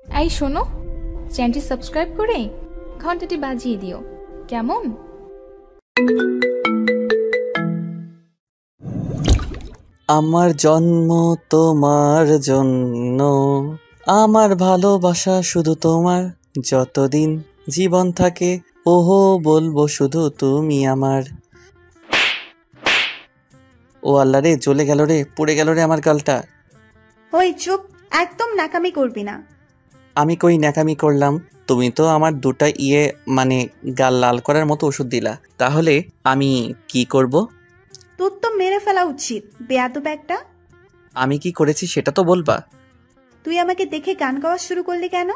এই শোনো, চ্যানেলটি সাবস্ক্রাইব করে ঘন্টাটি বাজিয়ে দিও, কেমন? আমার জন্ম তোমার জন্য, আমার ভালোবাসা শুধু তোমার, যতদিন জীবন থাকে ওহো বলবো শুধু তুমি আমার। ও আল্লাহ রে, জ্বলে গেল রে, পুড়ে গেল রে আমার গালটা। ওই চুপ, একদম নাকামি করবি না। আমি কই ন্যাকামি করলাম? তুমি তো আমার দুটা মানে গাল লাল করার মতো ওষুধ দিলা, তাহলে আমি কি করব? তোর তো মেরে ফেলা উচিত, বেয়াদব একটা। আমি কি করেছি সেটা তো বলবা। তুই আমাকে দেখে গান গাওয়া শুরু করলি কেন?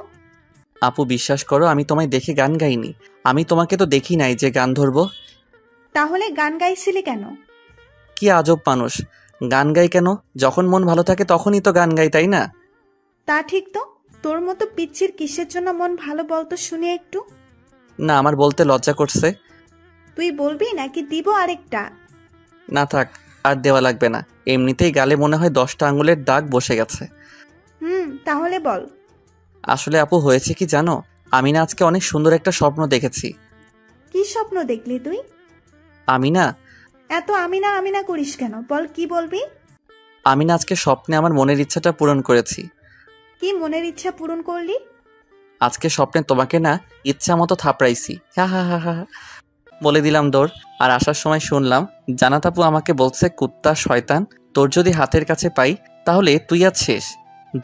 আপু বিশ্বাস করো, আমি তোমায় দেখে গান গাইনি। আমি তোমাকে তো দেখি নাই যে গান ধরবো। তাহলে গান গাইছিলি কেন? কি আজব মানুষ! গান গাই কেন? যখন মন ভালো থাকে তখনই তো গান গাই, তাই না? তা ঠিক তো। তোর মতো পিচ্ছির কিসের জন্য মন ভালো বলতো শুনি একটু। না, আমার বলতে লজ্জা করছে। তুই বলবি নাকি দিব আরেকটা? না থাক, আর দেওয়া লাগবে না। এমনিতেই গালে মনে হয় 10টা আঙুলের দাগ বসে গেছে। তাহলে বল। আসলে আপু হয়েছে কি জানো, আমি না আজকে অনেক সুন্দর একটা স্বপ্ন দেখেছি। কি স্বপ্ন দেখলি তুই? আমি না এত আমিনা আমিনা করিস কেন? বল, কি বলবি? আমি না আজকে স্বপ্নে আমার মনের ইচ্ছাটা পূরণ করেছি। কি মনের ইচ্ছা পূরণ করলি? আজকে স্বপ্নে তোমাকে না ইচ্ছা মতো থাপড়াইছি। হা হা হা হা। বলে দিলাম দৌড়। আর আসার সময় শুনলাম জানাত আপু আমাকে বলছে, কুত্তা শয়তান, তোর যদি হাতের কাছে পাই তাহলে তুই আজ শেষ।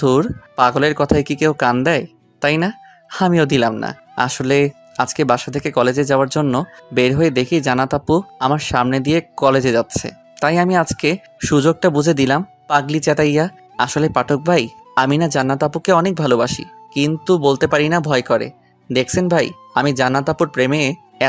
ধুর, পাগলের কথায় কি কেউ কান দেয়, তাই না? আমিও দিলাম না। আসলে আজকে বাসা থেকে কলেজে যাওয়ার জন্য বের হয়ে দেখি জানাত আপু আমার সামনে দিয়ে কলেজে যাচ্ছে। তাই আমি আজকে সুযোগটা বুঝে দিলাম, পাগলি চেতাইয়া। আসলে পাঠক ভাই, আমি না জান্নাত আপুকে অনেক ভালোবাসি, কিন্তু বলতে পারি না, ভয় করে। দেখছেন ভাই, আমি জান্নাত আপুর প্রেমে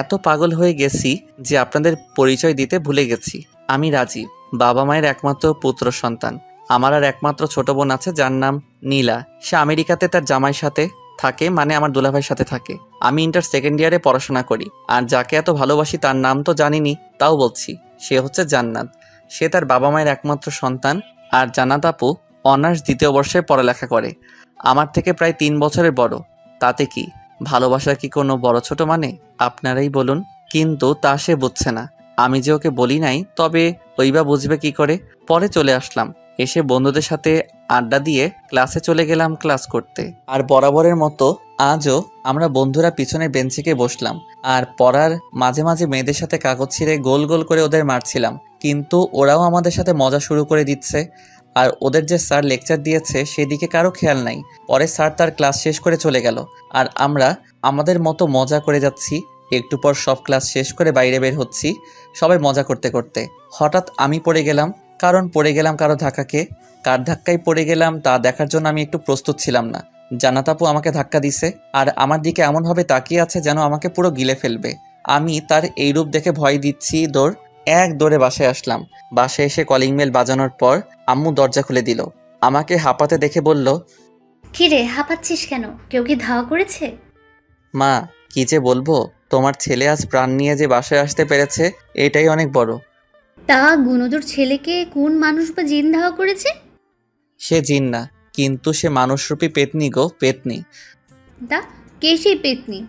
এত পাগল হয়ে গেছি যে আপনাদের পরিচয় দিতে ভুলে গেছি। আমি রাজীব, বাবা মায়ের একমাত্র পুত্র সন্তান। আমার আর একমাত্র ছোট বোন আছে যার নাম নীলা। সে আমেরিকাতে তার জামাইয়ের সাথে থাকে, মানে আমার দুলাভাইয়ের সাথে থাকে। আমি ইন্টার সেকেন্ড ইয়ারে পড়াশোনা করি। আর যাকে এত ভালোবাসি তার নাম তো জানিনি, তাও বলছি, সে হচ্ছে জান্নাত। সে তার বাবা মায়ের একমাত্র সন্তান। আর জান্নাত আপু অনার্স 2য় বর্ষে পড়ালেখা করে, আমার থেকে প্রায় 3 বছরের বড়। তাতে কি, ভালোবাসা কি কোনো বড় ছোট মানে? আপনারাই বলুন। কিন্তু তা সে বুঝছে না। আমি যে ওকে বলি নাই, তবে ওই বা বুঝবে কি করে। পরে চলে আসলাম, এসে বন্ধুদের সাথে আড্ডা দিয়ে ক্লাসে চলে গেলাম ক্লাস করতে। আর বরাবরের মতো আজও আমরা বন্ধুরা পিছনের বেঞ্চে গিয়ে বসলাম আর পড়ার মাঝে মাঝে মেয়েদের সাথে কাগজ ছিঁড়ে গোল গোল করে ওদের মারছিলাম। কিন্তু ওরাও আমাদের সাথে মজা শুরু করে দিচ্ছে। আর ওদের যে স্যার লেকচার দিয়েছে সেদিকে কারো খেয়াল নাই। পরে স্যার তার ক্লাস শেষ করে চলে গেল আর আমরা আমাদের মতো মজা করে যাচ্ছি। একটু পর সব ক্লাস শেষ করে বাইরে বের হচ্ছি, সবাই মজা করতে করতে। হঠাৎ আমি পড়ে গেলাম। কারণ পড়ে গেলাম কারো ধাক্কাকে। কার ধাক্কায় পড়ে গেলাম তা দেখার জন্য আমি একটু প্রস্তুত ছিলাম না। জান্নাত আপু আমাকে ধাক্কা দিছে আর আমার দিকে এমনভাবে তাকিয়ে আছে যেন আমাকে পুরো গিলে ফেলবে। আমি তার এই রূপ দেখে ভয় দিচ্ছি, এক দৌড়ে বাসায় আসলাম। বাসায় এসে কলিং বেল বাজানোর পর আম্মু দরজা খুলে দিল। আমাকে হাঁপাতে দেখে বলল, কিরে হাঁপাচ্ছিস কেন? কেউ কি ধাওয়া করেছে? মা, কি যে বলবো, তোমার ছেলে আজ প্রাণ নিয়ে যে বাসায় আসতে পেরেছে এটাই অনেক বড়। তা গুণদর ছেলেকে কোন মানুষ বা জিন ধাওয়া করেছে? সে জিন না, কিন্তু সে মানুষরূপী পেতনি গো, পেতনি। তা কে সেই পেতনি?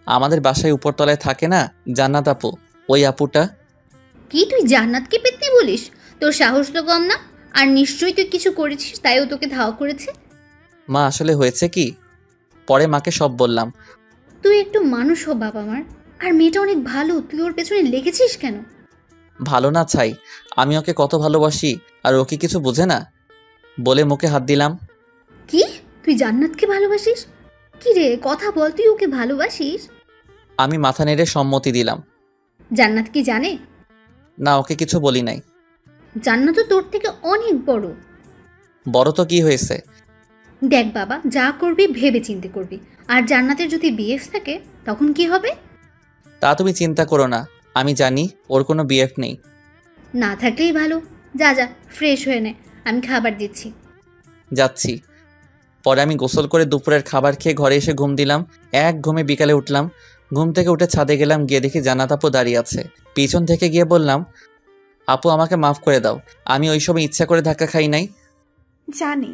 আমাদের বাসায় উপরতলায় থাকে না জান্নাত আপু, ওই আপুটা। কি তুই জান্নাতকে পেতনি বলিস? তোর সাহস তো কম না। আর নিশ্চয়ই তুই কিছু করেছিস, তাই ও তোকে ধাওয়া করেছে। মা আসলে হয়েছে কি, পরে মাকে সব বললাম। তুই একটু মানুষ হ বাবা আমার। আর মেয়েটা অনেক ভালো, তুই ওর পেছনে লেগেছিস কেন? ভালো না ছাই, আমি ওকে কত ভালোবাসি আর ও কি কিছু বোঝে না? বলে মুখে হাত দিলাম। কি, তুই জান্নাতকে ভালোবাসিস? কি রে, কথা বল, তুই ওকে ভালোবাসিস? আমি মাথা নেড়ে সম্মতি দিলাম। জান্নাত কি জানে? না, ওকে কিছু বলি নাই। জান্নাত তো তোর থেকে অনেক বড়। বড় তো কি হয়েছে? দেখ বাবা, যা করবি ভেবে চিন্তে করবি। আর জান্নাতের যদি বিএফ থাকে তখন কি হবে? তা তুমি চিন্তা করো না, আমি জানি ওর কোনো বিএফ নেই। না থাকলেই ভালো। যা যা, ফ্রেশ হয়ে নে, আমি খাবার দিচ্ছি। যাচ্ছি। পরে আমি গোসল করে দুপুরের খাবার খেয়ে ঘরে এসে ঘুম দিলাম। এক ঘুমে বিকালে উঠলাম। ঘুম থেকে উঠে ছাদে গেলাম, গিয়ে দেখি জান্নাত আপু দাঁড়িয়ে আছে। পিছন থেকে গিয়ে বললাম, আপু আমাকে মাফ করে দাও, আমি ওই সময় ইচ্ছা করে ধাক্কা খাই নাই। জানি।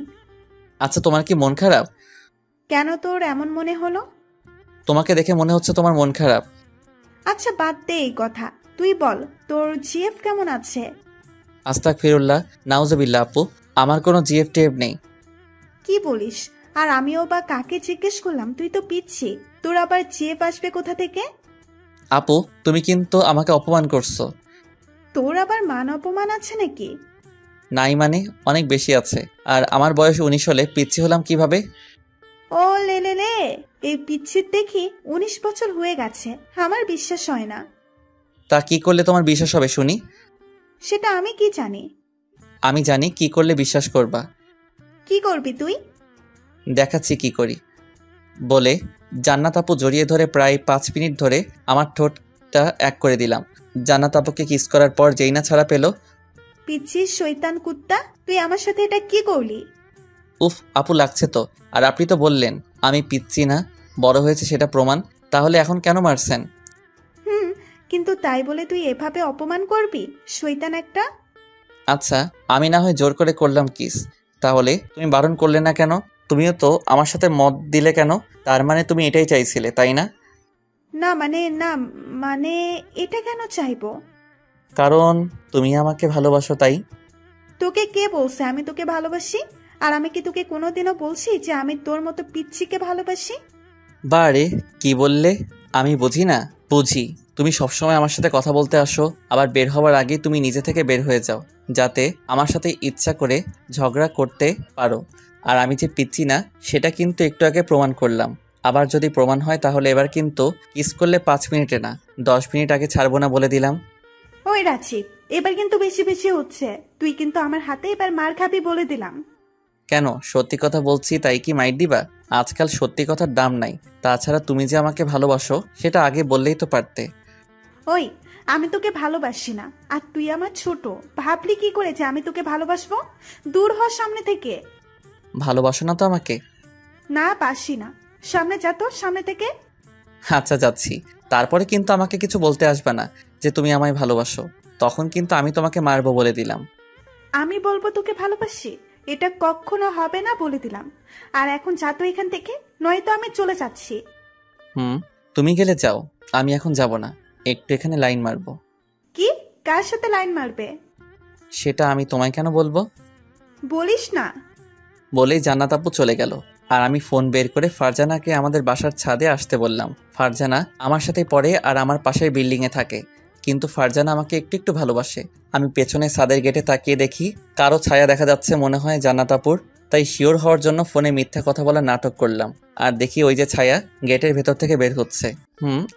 আচ্ছা, তোমার কি মন খারাপ? কেন তোর এমন মনে হলো? তোমাকে দেখে মনে হচ্ছে তোমার মন খারাপ। আচ্ছা বাদ দে এই কথা, তুই বল তোর জিএফ কেমন আছে? আস্তাগফিরুল্লাহ, নাউজুবিল্লাহ আপু, আমার কোনো জিএফ টিএফ নেই। কি বলিস? আর আমিও বা কাকে জিজ্ঞেস করলাম? তুই তো পিচ্ছি, তোর আবার জিএফ আসবে কোথা থেকে? আপু তুমি কিন্তু আমাকে অপমান করছো। তোর আবার মান অপমান আছে নাকি? নাই মানে অনেক বেশি আছে। আর আমার বয়স 19 হলে পিচ্ছি হলাম কিভাবে? ও লে লে লে, এই পিচ্ছির দেখি 19 বছর হয়ে গেছে, আমার বিশ্বাস হয় না। তা কি করলে তোমার বিশ্বাস হবে শুনি? সেটা আমি কি জানি? আমি জানি কি করলে বিশ্বাস করবা। কি করবি তুই? দেখাচ্ছি কি করি। বলে জান্নাত আপু জড়িয়ে ধরে প্রায় 5 মিনিট ধরে আমার ঠোঁটটা এক করে দিলাম। জান্নাত আপুকে কিস করার পর যেই না ছাড়া পেল। পিচ্ছির শয়তান কুত্তা, তুই আমার সাথে এটা কি করলি? উফ আপু লাগছে তো। আর আপনি তো বললেন আমি পিচ্ছি না, বড় হয়েছে সেটা প্রমাণ। তাহলে এখন কেন মারছেন? কিন্তু তাই বলে তুই এভাবে অপমান করবি? শয়তান একটা। আচ্ছা আমি না হয় জোর করে করলাম কিস, তাহলে তুমি বারণ করলে না কেন? তুমিও তো আমার সাথে মত দিলে কেন? তার মানে তুমি এটাই চাইছিলে তাই না? না মানে এটা কেন চাইবো? কারণ তুমি আমাকে ভালোবাসো তাই। তোকে কে বলছে আমি তোকে ভালোবাসি? আর আমি কি তোকে কোনোদিনও বলছি যে আমি তোর মতো পিচ্ছিকে ভালোবাসি? বারে কি বললে? আমি বুঝি না? বুঝি। তুমি সবসময় আমার সাথে কথা বলতে আসো, আবার বের হওয়ার আগে তুমি নিজে থেকে বের হয়ে যাও, যাতে আমার সাথে ইচ্ছা করে ঝগড়া করতে পারো। আর আমি যে পিচ্ছি না সেটা কিন্তু একটু আগে প্রমাণ করলাম। আবার যদি প্রমাণ হয় তাহলে এবার কিন্তু কিস করলে 5 মিনিটে না 10 মিনিট আগে ছাড়বো না বলে দিলাম। ওই রাচিব, এবার কিন্তু বেশি বেশি হচ্ছে। তুই কিন্তু আমার হাতে এবার মার খাবি বলে দিলাম। কেন? সত্যি কথা বলছি তাই কি মাইর দিবা? আজকাল সত্যি কথার দাম নাই। তাছাড়া তুমি যে আমাকে ভালোবাসো সেটা আগে বললেই তো পারতে। ওই, আমি তোকে ভালোবাসি না, আর তুই আমার ছোট। ভাবলি কি করে যে আমি তোকে ভালোবাসবো? দূর হ সামনে থেকে। ভালোবাসো না তো আমাকে? না, বাসি না। সামনে যা তো, সামনে থেকে। আচ্ছা যাচ্ছি। তারপরে কিন্তু আমাকে কিছু বলতে আসবে না যে তুমি আমায় ভালোবাসো। তখন কিন্তু আমি তোমাকে মারবো বলে দিলাম। আমি বলবো তোকে ভালোবাসি? এটা কখনো হবে না বলে দিলাম। আর এখন যা তো এখান থেকে, নয়তো আমি চলে যাচ্ছি। তুমি গেলে যাও, আমি এখন যাব না, একটু এখানে লাইন মারবো। কি? কার সাথে লাইন মারবে? সেটা আমি তোমায় কেন বলবো? বলিস না। বলেই জান্নাত আপু চলে গেল। আর আমি ফোন বের করে ফারজানাকে আমাদের বাসার ছাদে আসতে বললাম। ফারজানা আমার সাথে পড়ে আর আমার পাশের বিল্ডিংয়ে থাকে, কিন্তু ফারজানা আমাকে একটু একটু ভালোবাসে। আমি পেছনে ছাদের গেটে তাকিয়ে দেখি কারো ছায়া দেখা যাচ্ছে, মনে হয় জান্নাত আপুর। তাই শিওর হওয়ার জন্য ফোনে মিথ্যা কথা বলার নাটক করলাম। আর দেখি ওই যে ছায়া গেটের ভেতর থেকে বের হচ্ছে।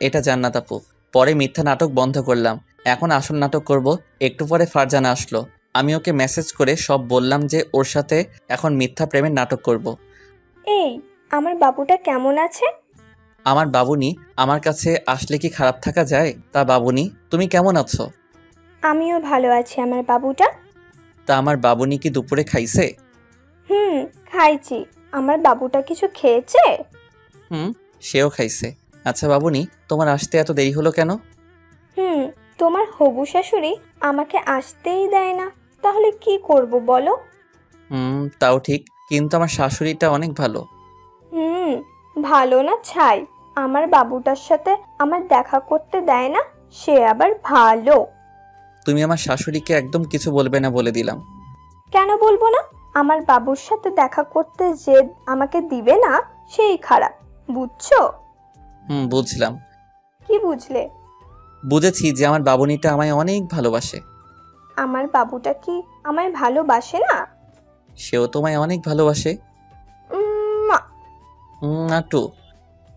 এটা জান্নাত আপু। পরে মিথ্যা নাটক বন্ধ করলাম, এখন আসল নাটক করব। একটু পরে ফারজানা আসলো। আমি ওকে মেসেজ করে সব বললাম যে ওর সাথে এখন মিথ্যা প্রেমের নাটক করব। এই, আমার বাবুটা কেমন আছে? আমার বাবুনি আমার কাছে আসলে কি খারাপ থাকা যায়? তা বাবুনি তুমি কেমন আছো? আমিও ভালো আছি। আমার বাবুটা? তা আমার বাবুনি কি দুপুরে খাইছে? খাইছি। আমার বাবুটা কিছু খেয়েছে? সেও খাইছে। আচ্ছা বাবুনি, তোমার আসতে এত দেরি হলো কেন? তোমার হবু শাশুড়ি আমাকে আসতেই দেয় না, তাহলে কি করব বলো? তাও ঠিক, কিন্তু আমার শাশুড়িটা অনেক ভালো। ভালো না ছাই, আমার বাবুটার সাথে আমার দেখা করতে দেয় না, সে আবার ভালো। তুমি আমার শাশুড়িকে একদম কিছু বলবে না বলে দিলাম। কেন বলবো না? আমার বাবুর সাথে দেখা করতে যে আমাকে দিবে না, সেই খারাপ, বুঝছো? বুঝলাম। কি বুঝলে? বুঝেছি যে আমার বাবুনিটা আমায় অনেক ভালোবাসে। আমার বাবুটা কি আমায় ভালোবাসে না? সেও তোমায় অনেক ভালোবাসে। নাটু।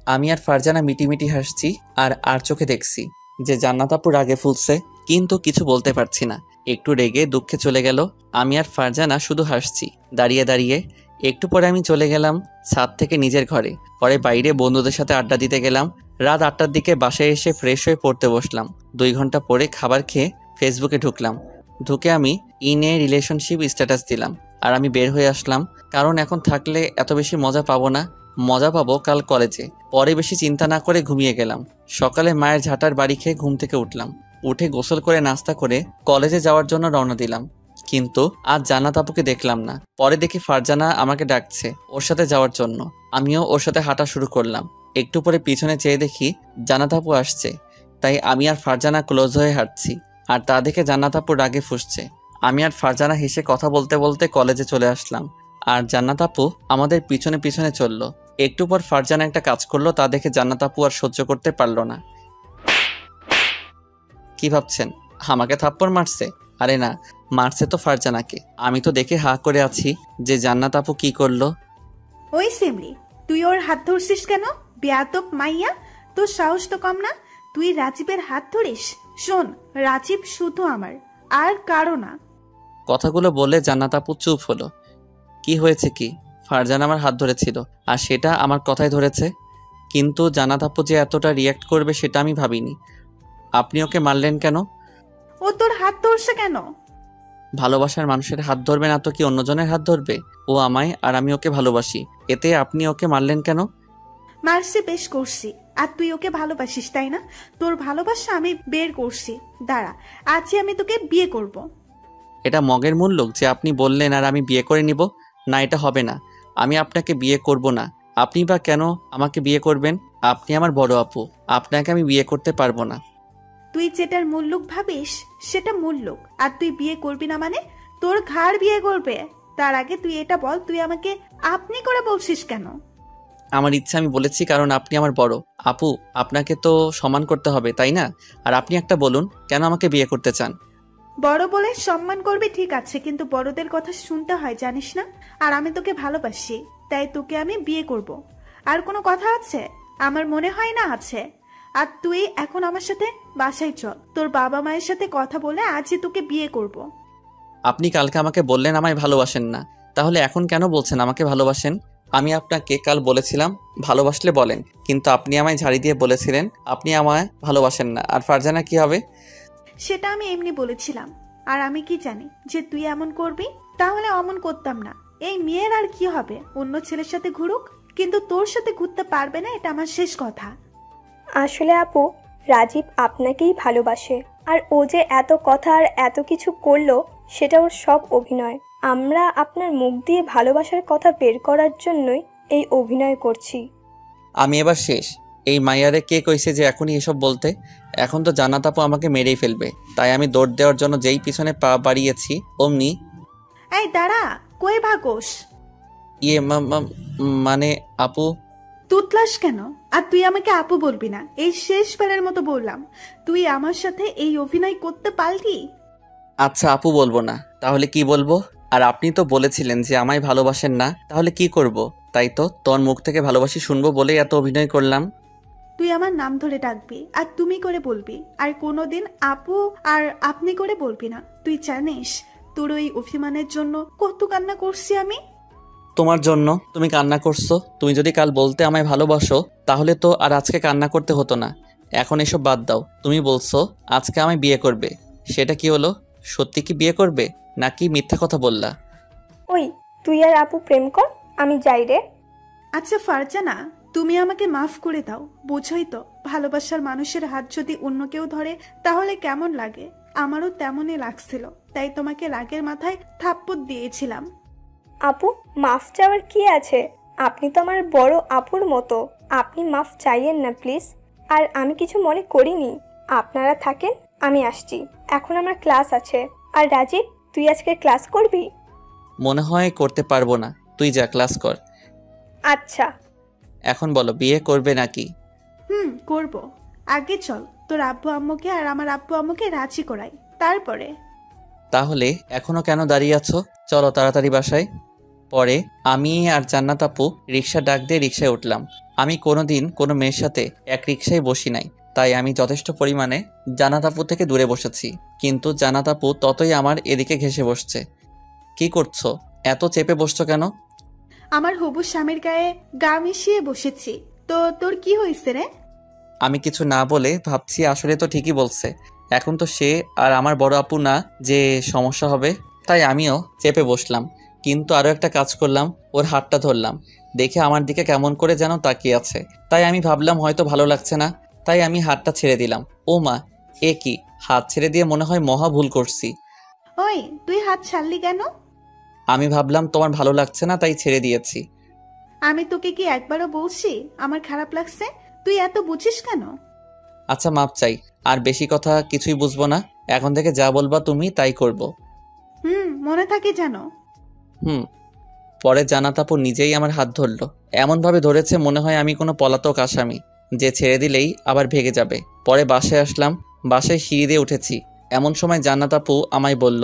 আমি আর ফারজানা মিটিমিটি হাসছি আর চোখে দেখছি যে জান্নাত আপু রাগে ফুলছে, কিন্তু কিছু বলতে পারছি না। একটু রেগে দুঃখে চলে গেল। আমি আর ফারজানা শুধু হাসছি দাঁড়িয়ে দাঁড়িয়ে। একটু পরে আমি চলে গেলাম ছাদ থেকে নিজের ঘরে। পরে বাইরে বন্ধুদের সাথে আড্ডা দিতে গেলাম। রাত 8টার দিকে বাসায় এসে ফ্রেশ হয়ে পড়তে বসলাম। 2 ঘন্টা পরে খাবার খেয়ে ফেসবুকে ঢুকলাম। ঢুকে আমি ইন এ রিলেশনশিপ স্ট্যাটাস দিলাম। আর আমি বের হয়ে আসলাম, কারণ এখন থাকলে এত বেশি মজা পাবো না। মজা পাবো কাল কলেজে। পরে বেশি চিন্তা না করে ঘুমিয়ে গেলাম। সকালে মায়ের ঝাঁটার বাড়ি খেয়ে ঘুম থেকে উঠলাম। উঠে গোসল করে নাস্তা করে কলেজে যাওয়ার জন্য রওনা দিলাম। কিন্তু আজ জান্নাত আপুকে দেখলাম না। পরে দেখি ফারজানা আমাকে ডাকছে ওর সাথে যাওয়ার জন্য। আমিও ওর সাথে হাঁটা শুরু করলাম। একটু পরে পিছনে চেয়ে দেখি জান্নাত আপু আসছে। তাই আমি আর ফারজানা ক্লোজ হয়ে হাঁটছি, আর তা দেখে জান্নাত আপু রাগে ফুঁসছে। আমি আর ফারজানা হেসে কথা বলতে বলতে কলেজে চলে আসলাম, আর জান্নাত আপু আমাদের পিছনে পিছনে চলল। একটু পর ফারজানা একটা কাজ করলো, তা দেখে জান্নাত আপু আর সহ্য করতে পারল না। কি ভাবছেন আমাকে থাপ্পড় মারছে? আরে না, মারছে তো ফারজানাকে। আমি তো দেখে হা করে আছি যে জান্নাত আপু কি করলো। ওই সিমলি, তুই ওর হাত ধরছিস কেন? বেয়াদব মাইয়া, তোর সাহস তো কম না, তুই রাজীবের হাত ধরিস? শোন, রাজীব শুধু আমার, আর কারো না। কথাগুলো বলে জান্নাত আপু চুপ হলো। কি হয়েছে কি? ফারজানা আমার হাত ধরেছিল, আর সেটা আমার কথাই ধরেছে। কিন্তু জান্নাত আপু যে এতটা রিয়্যাক্ট করবে সেটা আমি ভাবিনি। আপনি ওকে মারলেন কেন? ও তোর হাত ধরছে কেন? ভালোবাসার মানুষের হাত ধরবে না তো কি অন্যজনের হাত ধরবে? ও আমায় আর আমি ওকে ভালোবাসি, এতে আপনি ওকে মারলেন কেন? মারছি বেশ করছি, আর তুই ওকে ভালোবাসিস তাই না? তোর ভালোবাসা আমি বের করছি। দাঁড়া, আজই আমি তোকে বিয়ে করব। এটা মগের মূল্য যে আপনি বললেন আর আমি বিয়ে করে নিব? না, এটা হবে না। আমি আপনাকে বিয়ে করব না। আপনি বা কেন আমাকে বিয়ে করবেন? আপনি আমার বড় আপু, আপনাকে আমি বিয়ে করতে পারবো না। তুই যেটার মুল্লুক ভাবিস সেটা মুল্লুক, আর তুই বিয়ে করবি না মানে তোর ঘাড় বিয়ে করবে। তার আগে তুই এটা বল, তুই আমাকে আপনি করে বলছিস কেন? আমার ইচ্ছা আমি বলেছি কারণ আপনি আমার বড় আপু, আপনাকে তো সম্মান করতে হবে তাই না? আর আপনি একটা বলুন কেন আমাকে বিয়ে করতে চান? বড় বলে সম্মান করবি ঠিক আছে, কিন্তু বড়দের কথা শুনতে হয় জানিস না? আর আমি তোকে ভালোবাসি, তাই তোকে আমি বিয়ে করব। আর কোনো কথা আছে? আমার মনে হয় না আছে। আর তুই এখন আমার সাথে বাসায় চল, তোর বাবা মায়ের সাথে কথা বলে আজই তোকে বিয়ে করব। আপনি কালকে আমাকে বললেন আমায় ভালোবাসেন না, তাহলে এখন কেন বলছেন আমাকে ভালোবাসেন? আমি আপনাকে কাল বলেছিলাম ভালোবাসলে বলেন, কিন্তু আপনি আমায় ঝাড়ি দিয়ে বলেছিলেন আপনি আমায় ভালোবাসেন না। আর ফারজানা কি হবে? সেটা আমি এমনি বলেছিলাম, আর আমি কি জানি যে তুই এমন করবি? তাহলে অমন করতাম না। এই মেয়ের আর কি হবে, অন্য ছেলের সাথে ঘুরুক, কিন্তু তোর সাথে ঘুরতে পারবে না, এটা আমার শেষ কথা। আসলে আপু, রাজীব আপনাকেই ভালোবাসে, আর ও যে এত কথা আর এত কিছু করলো সেটা ওর সব অভিনয়। আমরা আপনার মুখ দিয়ে ভালোবাসার কথা বের করার জন্যই এই অভিনয় করছি। আমি এবার শেষ। এই মাইয়ারে কে কইছে যে এখনই এসব বলতে? এখন তো জান্নাত আপু আমাকে মেরেই ফেলবে। তাই আমি দৌড় দেওয়ার জন্য যেই পিছনে পা বাড়িয়েছি অমনি এই দাঁড়া, কই ভাগোস? ইয়ে মানে আপু। তুতলাস কেন? আর তুই আমাকে আপু বলবি না, এই শেষবারের মতো বললাম। তুই আমার সাথে এই অভিনয় করতে পারলি? আচ্ছা আপু বলবো না, তাহলে কি বলবো? আর আপনি তো বলেছিলেন যে আমায় ভালোবাসেন না, তাহলে কি করব? তাই তো তোর মুখ থেকে ভালোবাসি শুনবো বলেই এত অভিনয় করলাম। তুই আমার নাম ধরে ডাকবি, আর তুমি করে বলবি, আর কোনোদিন আপু আর আপনি করে বলবি না। তুই জানিস তোর ওই অভিমানের জন্য কত কান্না করছি আমি? তোমার জন্য তুমি কান্না করছো? তুমি যদি কাল বলতে আমায় ভালোবাসো তাহলে তো আর আজকে কান্না করতে হতো না। এখন এসব বাদ দাও। তুমি বলছো আজকে আমায় বিয়ে করবে, সেটা কি হলো? সত্যি কি বিয়ে করবে নাকি মিথ্যা কথা বললা? ওই, তুই আর আপু প্রেম কর, আমি যাই রে। আচ্ছা ফারজানা, তুমি আমাকে মাফ করে দাও। বোঝোই তো ভালোবাসার মানুষের হাত যদি অন্য কেউ ধরে তাহলে কেমন লাগে। আমারও তেমনই লাগছিল, তাই তোমাকে রাগের মাথায় থাপ্পড় দিয়েছিলাম। আপু, মাফ চাওয়ার কি আছে? আপনি তো আমার বড় আপুর মতো, আপনি মাফ চাইয়েন না প্লিজ। আর আমি কিছু মনে করিনি। আপনারা থাকেন, আমি আসছি। এখন আমার ক্লাস আছে। আর রাজীব, তুই আজকে ক্লাস করবি? মনে হয় করতে পারবো না, তুই যা ক্লাস কর। আচ্ছা। এখন বলো বিয়ে করবে নাকি? করব। আগে চল তোর আব্বু আম্মুকে আর আমার আব্বু আম্মুকে রাজি করাই, তারপরে। তাহলে এখনো কেন দাঁড়িয়ে আছো? চলো তাড়াতাড়ি বাসায়। পরে আমি আর জান্নাত আপু রিক্সা ডাক দিয়ে রিক্সায় উঠলাম। আমি কোনোদিন কোনো মেয়ের সাথে এক রিক্সায় বসি নাই, তাই আমি যথেষ্ট পরিমাণে জান্নাত আপু থেকে দূরে বসেছি। কিন্তু জান্নাত আপু ততই আমার এদিকে ঘেঁষে বসছে। কি করছো? এত চেপে বসছো কেন? আমার হবু স্বামীর গায়ে গা মিশিয়ে বসেছি। তো তোর কি হয়েছে রে? আমি কিছু না বলে ভাবছি আসলে তো ঠিকই বলছে। এখন তো সে আর আমার বড় আপু না যে সমস্যা হবে, তাই আমিও চেপে বসলাম। কিন্তু আরও একটা কাজ করলাম, ওর হাতটা ধরলাম। দেখে আমার দিকে কেমন করে যেন তাকিয়ে আছে, তাই আমি ভাবলাম হয়তো ভালো লাগছে না, তাই আমি হাতটা ছেড়ে দিলাম। ও মা, এ কি? হাত ছেড়ে দিয়ে মনে হয় মহা ভুল করছি। ওই এই, তুই হাত ছাড়লি কেন? আমি ভাবলাম তোমার ভালো লাগছে না, তাই ছেড়ে দিয়েছি। আমি তোকে কি একবারও বলছি আমার খারাপ লাগছে? তুই এত বুঝিস কেন? আচ্ছা মাপ চাই, আর বেশি কথা কিছুই বুঝবো না। এখন থেকে যা বলবা তুমি তাই করব। মনে থাকে জানো। হুম। পরে জান্নাত আপু নিজেই আমার হাত ধরলো, এমনভাবে ধরেছে মনে হয় আমি কোনো পলাতক আসামি যে ছেড়ে দিলেই আবার ভেগে যাবে। পরে বাসায় আসলাম, বাসায় সিঁড়ি দিয়ে উঠেছি, এমন সময় জান্নাত আপু আমায় বলল,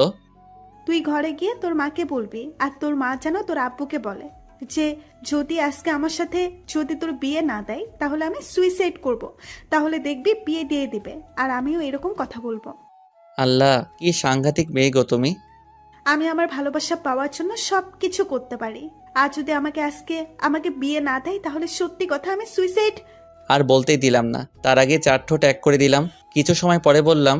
তুই ঘরে গিয়ে তোর মাকে বলবি, আর তোর মা যেন তোর আব্বুকে বলে যে যদি আজকে আমার সাথে যদি তোর বিয়ে না দেয় তাহলে আমি সুইসাইড করব। তাহলে দেখবি বিয়ে দিয়ে দিবে, আর আমিও এরকম কথা বলবো। আল্লাহ কি সাংঘাতিক মেয়ে গো তুমি। আমি আমার ভালোবাসা পাওয়ার জন্য সব কিছু করতে পারি, আর যদি আমাকে বিয়ে না দেয় তাহলে সত্যি কথা আমি সুইসাইড। আর বলতেই দিলাম না, তার আগে 4 ঠোঁট এক করে দিলাম। কিছু সময় পরে বললাম,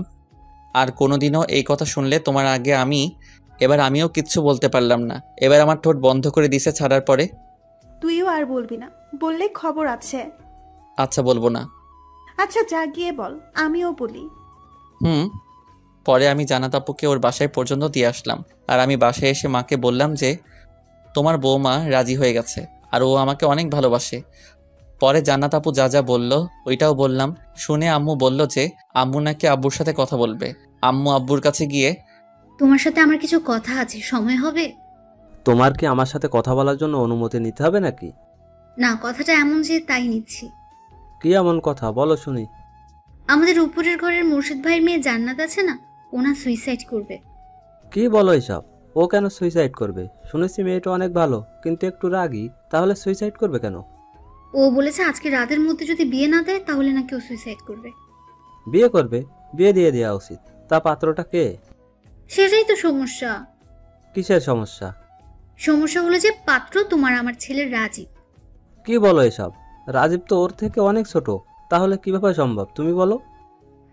আর কোনোদিনও এই কথা শুনলে তোমার আগে এবার আমিও কিচ্ছু বলতে পারলাম না। এবার আমার ঠোঁট বন্ধ করে দিছে ছাড়ার পরে। তুইও আর বলবি না, বললে খবর আছে। আচ্ছা বলবো না। আচ্ছা যা গিয়ে বল, আমিও বলি। পরে আমি জান্নাত আপুকে ওর বাসায় পর্যন্ত দিয়ে আসলাম, আর আমি বাসায় এসে মাকে বললাম যে তোমার বৌমা রাজি হয়ে গেছে, আর ও আমাকে অনেক ভালোবাসে। পরে জান্নাত আপু যা যা বলল ওইটাও বললাম। শুনে আম্মু বলল যে আম্মু নাকি আব্বুর সাথে কথা বলবে। আম্মু আব্বুর কাছে গিয়ে, তোমার সাথে আমার কিছু কথা আছে, সময় হবে? তোমার কি আমার সাথে কথা বলার জন্য অনুমতি নিতে হবে নাকি? না, কথাটা এমন যে তাই নিচ্ছি। কি এমন কথা বলো শুনি। আমাদের উপরের ঘরের মুর্শিদ ভাইয়ের মেয়ে জান্নাত আছে না, ওনা সুইসাইড করবে। কি বলো এসব? ও কেন সুইসাইড করবে? শুনেছি মেয়েটা অনেক ভালো, কিন্তু একটু রাগী, তাহলে সুইসাইড করবে কেন? ও বলেছে আজকে রাতের মধ্যে যদি বিয়ে না দেয় তাহলে নাকি ও সুইসাইড করবে। বিয়ে করবে? বিয়ে দিয়ে দেওয়া উচিত। তা পাত্রটা কে? সেটাই তো সমস্যা। কিসের সমস্যা? সমস্যা হলো যে পাত্র তোমার আমার ছেলের রাজীব। কি বলো এসব? রাজীব তো ওর থেকে অনেক ছোট, তাহলে কিভাবে সম্ভব তুমি বলো?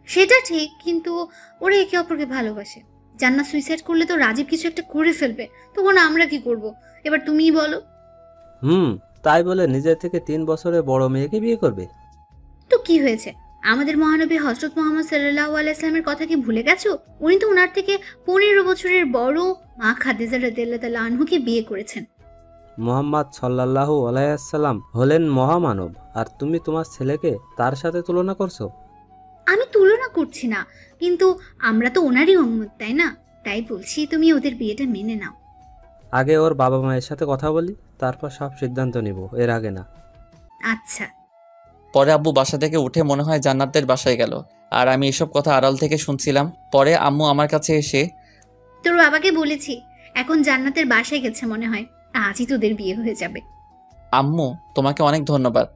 সেটা ঠিক, কিন্তু ওরা একে অপরকে ভালোবাসে। জান্নাত সুইসাইড করলে তো রাজীব কিছু একটা করে ফেলবে, তখন আমরা কি করব? এবার তুমিই বলো। তাই বলে নিজের থেকে 3 বছরের বড় মেয়েকে বিয়ে করবে? তো কি হয়েছে? আমাদের মহানবী হযরত মুহাম্মদ সাল্লাল্লাহু আলাইহি সাল্লামের কথা কি ভুলে গেছো? উনি তো ওনার থেকে 15 বছরের বড় মা খাদিজা রাদিয়াল্লাহু তাআলা আনহুকে বিয়ে করেছেন। মুহাম্মদ সাল্লাল্লাহু আলাইহি সাল্লাম হলেন মহামানব, আর তুমি তোমার ছেলেকে তার সাথে তুলনা করছো? আমি তুলনা করছি না, কিন্তু আমরা তো ওনারই উম্মত, তাই না? তাই বলছি তুমি ওদের বিয়েটা মেনে নাও। আগে ওর বাবা মায়ের সাথে কথা বলি, তারপর সব সিদ্ধান্ত নিব, এর আগে না। আচ্ছা। পরে আব্বু বাসা থেকে উঠে মনে হয় জান্নাতের বাসায় গেল, আর আমি এসব কথা আড়াল থেকে শুনছিলাম। পরে আম্মু আমার কাছে এসে, তোর বাবাকে বলেছি, এখন জান্নাতের বাসায় গেছে মনে হয়, আজই তোদের বিয়ে হয়ে যাবে। আম্মু তোমাকে অনেক ধন্যবাদ।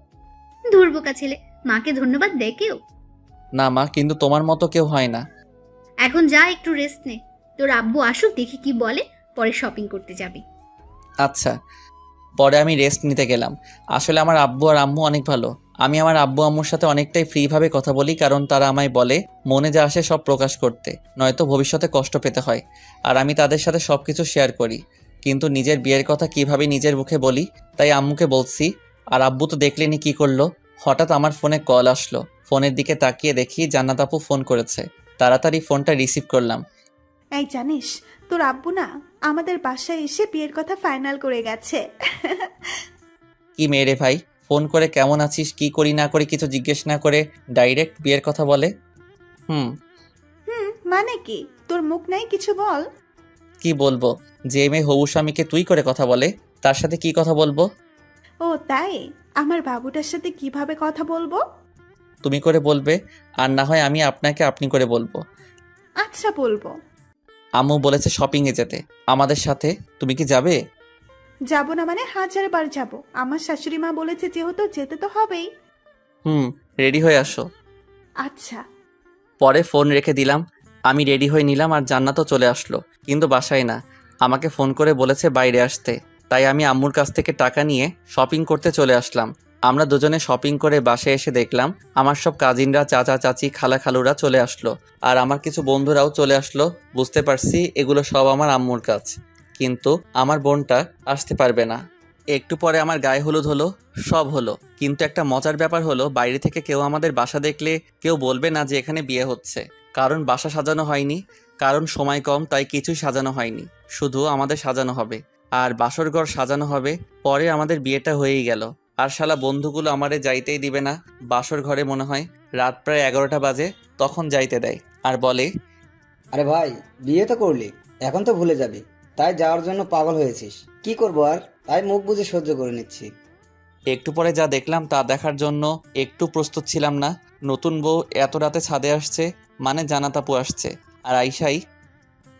ধুরবোকা ছেলে, মাকে ধন্যবাদ দেয় কেউ? না মা, কিন্তু তোমার মতো কেউ হয় না। এখন যা একটু রেস্ট নে, তোর আব্বু আসুক, দেখি কি বলে, পরে শপিং করতে যাবি। আচ্ছা। পরে আমি রেস্ট নিতে গেলাম। আসলে আমার আব্বু আর আম্মু অনেক ভালো। আমি আমার আব্বু আম্মুর সাথে অনেকটাই ফ্রিভাবে কথা বলি, কারণ তারা আমায় বলে মনে যা আসে সব প্রকাশ করতে, নয়তো ভবিষ্যতে কষ্ট পেতে হয়। আর আমি তাদের সাথে সব কিছু শেয়ার করি, কিন্তু নিজের বিয়ের কথা কিভাবে নিজের মুখে বলি তাই আম্মুকে বলছি। আর আব্বু তো দেখলেনি কি করলো, হঠাৎ আমার ফোনে কল আসলো। ফোনের দিকে তাকিয়ে দেখি জান্নাত আপু ফোন করেছে। তাড়াতাড়ি ফোনটা রিসিভ করলাম। এই জানিস, তোর আব্বু না আমাদের বাসায় এসে বিয়ের কথা ফাইনাল করে গেছে। কি মেয়ে ভাই, ফোন করে কেমন আছিস কি করি না করি কিছু জিজ্ঞেস না করে ডাইরেক্ট বিয়ের কথা বলে? মানে কি? তোর মুখ নাই, কিছু বল। কি বলবো? যে মেয়ে হবু স্বামীকে তুই করে কথা বলে তার সাথে কি কথা বলবো? ও তাই? আমার বাবুটার সাথে কিভাবে কথা বলবো? তুমি করে বলবে, আর না হয় আমি আপনাকে আপনি করে বলবো। আচ্ছা বলবো। আম্মু বলেছে শপিংয়ে যেতে আমাদের সাথে, তুমি কি যাবে? যাব না মানে 1000 বার যাব। আমার শাশুড়ি মা বলেছে যেহেতু যেতে তো হবেই। রেডি হয়ে আসো। আচ্ছা। পরে ফোন রেখে দিলাম। আমি রেডি হয়ে নিলাম, আর জান্নাতও চলে আসলো, কিন্তু বাসায় না। আমাকে ফোন করে বলেছে বাইরে আসতে, তাই আমি আম্মুর কাছ থেকে টাকা নিয়ে শপিং করতে চলে আসলাম। আমরা দুজনে শপিং করে বাসায় এসে দেখলাম আমার সব কাজিনরা, চাচা চাচি, খালা খালুরা চলে আসলো, আর আমার কিছু বন্ধুরাও চলে আসলো। বুঝতে পারছি এগুলো সব আমার আম্মুর কাজ, কিন্তু আমার বোনটা আসতে পারবে না। একটু পরে আমার গায়ে হলুদ হলো, সব হলো, কিন্তু একটা মজার ব্যাপার হলো বাইরে থেকে কেউ আমাদের বাসা দেখলে কেউ বলবে না যে এখানে বিয়ে হচ্ছে, কারণ বাসা সাজানো হয়নি। কারণ সময় কম, তাই কিছুই সাজানো হয়নি। শুধু আমাদের সাজানো হবে আর বাসর ঘর সাজানো হবে। পরে আমাদের বিয়েটা হয়েই গেল। আর শালা বন্ধুগুলো আমারে যাইতেই দিবে না। বাসর ঘরে মনে হয় রাত প্রায় 11টা বাজে, তখন যাইতে দেয় আর বলে, আরে ভাই, বিয়ে তো করলি, এখন তো ভুলে যাবি, তাই যাওয়ার জন্য পাগল হয়েছিস। কি করবো আর, তাই মুখ বুজে সহ্য করে নিচ্ছি। একটু পরে যা দেখলাম তা দেখার জন্য একটু প্রস্তুত ছিলাম না। নতুন বউ এত রাতে ছাদে আসছে, মানে জান্নাত আপু আসছে। আর আইসাই,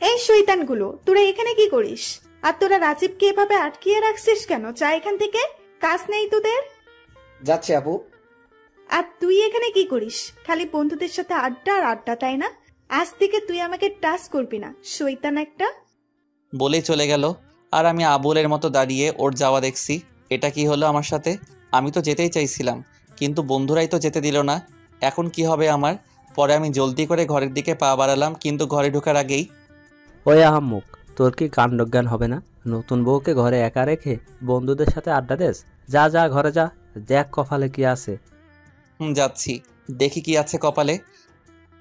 এই শয়তানগুলো, তোরা এখানে কি করিস? আর তোরা রাজীবকে এভাবে আটকিয়ে রাখছিস কেন? যা এখান থেকে, কাজ নেই তোদের? যাচ্ছি আপু। আর তুই এখানে কি করিস? খালি বন্ধুদের সাথে আড্ডা আর আড্ডা, তাই না? আজ থেকে তুই আমাকে টাচ করবি না, শয়তান একটা। বলেই চলে গেল। আর আমি আবুলের মতো দাঁড়িয়ে ওর যাওয়া দেখছি। এটা কি হলো আমার সাথে? আমি তো যেতেই চাইছিলাম, কিন্তু বন্ধুরাই তো যেতে দিল না। এখন কি হবে আমার? পরে আমি জলদি করে ঘরের দিকে পা বাড়ালাম, কিন্তু ঘরে ঢোকার আগেই, ওই আহাম্মুক, তোর কি কাণ্ডজ্ঞান হবে না? নতুন বউকে ঘরে একা রেখে বন্ধুদের সাথে আড্ডা দেস? যা যা ঘরে যা, দেখ কপালে কি আছে। যাচ্ছি, দেখি কি আছে কপালে।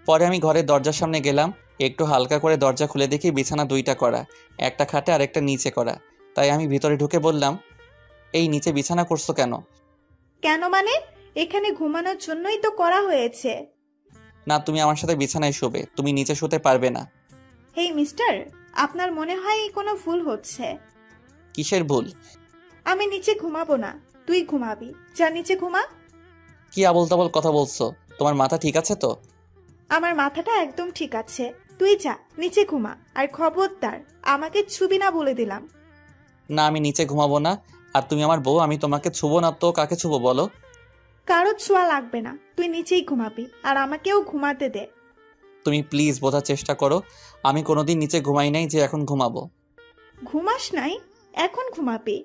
পরে আমি ঘরের দরজার সামনে গেলাম। একটু হালকা করে দরজা খুলে দেখি বিছানা 2টা করা, একটা খাটে আর একটা নিচে করা। তাই আমি ভিতরে ঢুকে বললাম, এই নিচে বিছানা করছো কেন? কেন মানে? এখানে ঘুমানোর জন্যই তো করা হয়েছে। না, তুমি আমার সাথে বিছানায় শোবে, তুমি নিচে শুতে পারবে না। হেই মিস্টার, আপনার মনে হয় কোনো ভুল হচ্ছে। কিসের ভুল? আমি নিচে ঘুমাবো না, তুই ঘুমাবি। যা নিচে ঘুমা। কি আবোল তাবোল কথা বলছো? তোমার মাথা ঠিক আছে তো? আমার মাথাটা একদম ঠিক আছে, তুই যা নিচে ঘুমা। আর খবরদার আমাকে ছুবি না বলে দিলাম। না, আমি নিচে ঘুমাবো না। আর তুমি আমার বউ, আমি তোমাকে ছুবো না তো কাকে ছুবো বলো? কারো ছোঁয়া লাগবে না, তুই নিচেই ঘুমাবি। আর আমাকেও ঘুমাতে দে। তুমি প্লিজ বোঝার চেষ্টা করো, আমি কোনোদিন নিচে ঘুমাই নাই যে এখন ঘুমাবো। ঘুমাস নাই, এখন ঘুমাবি।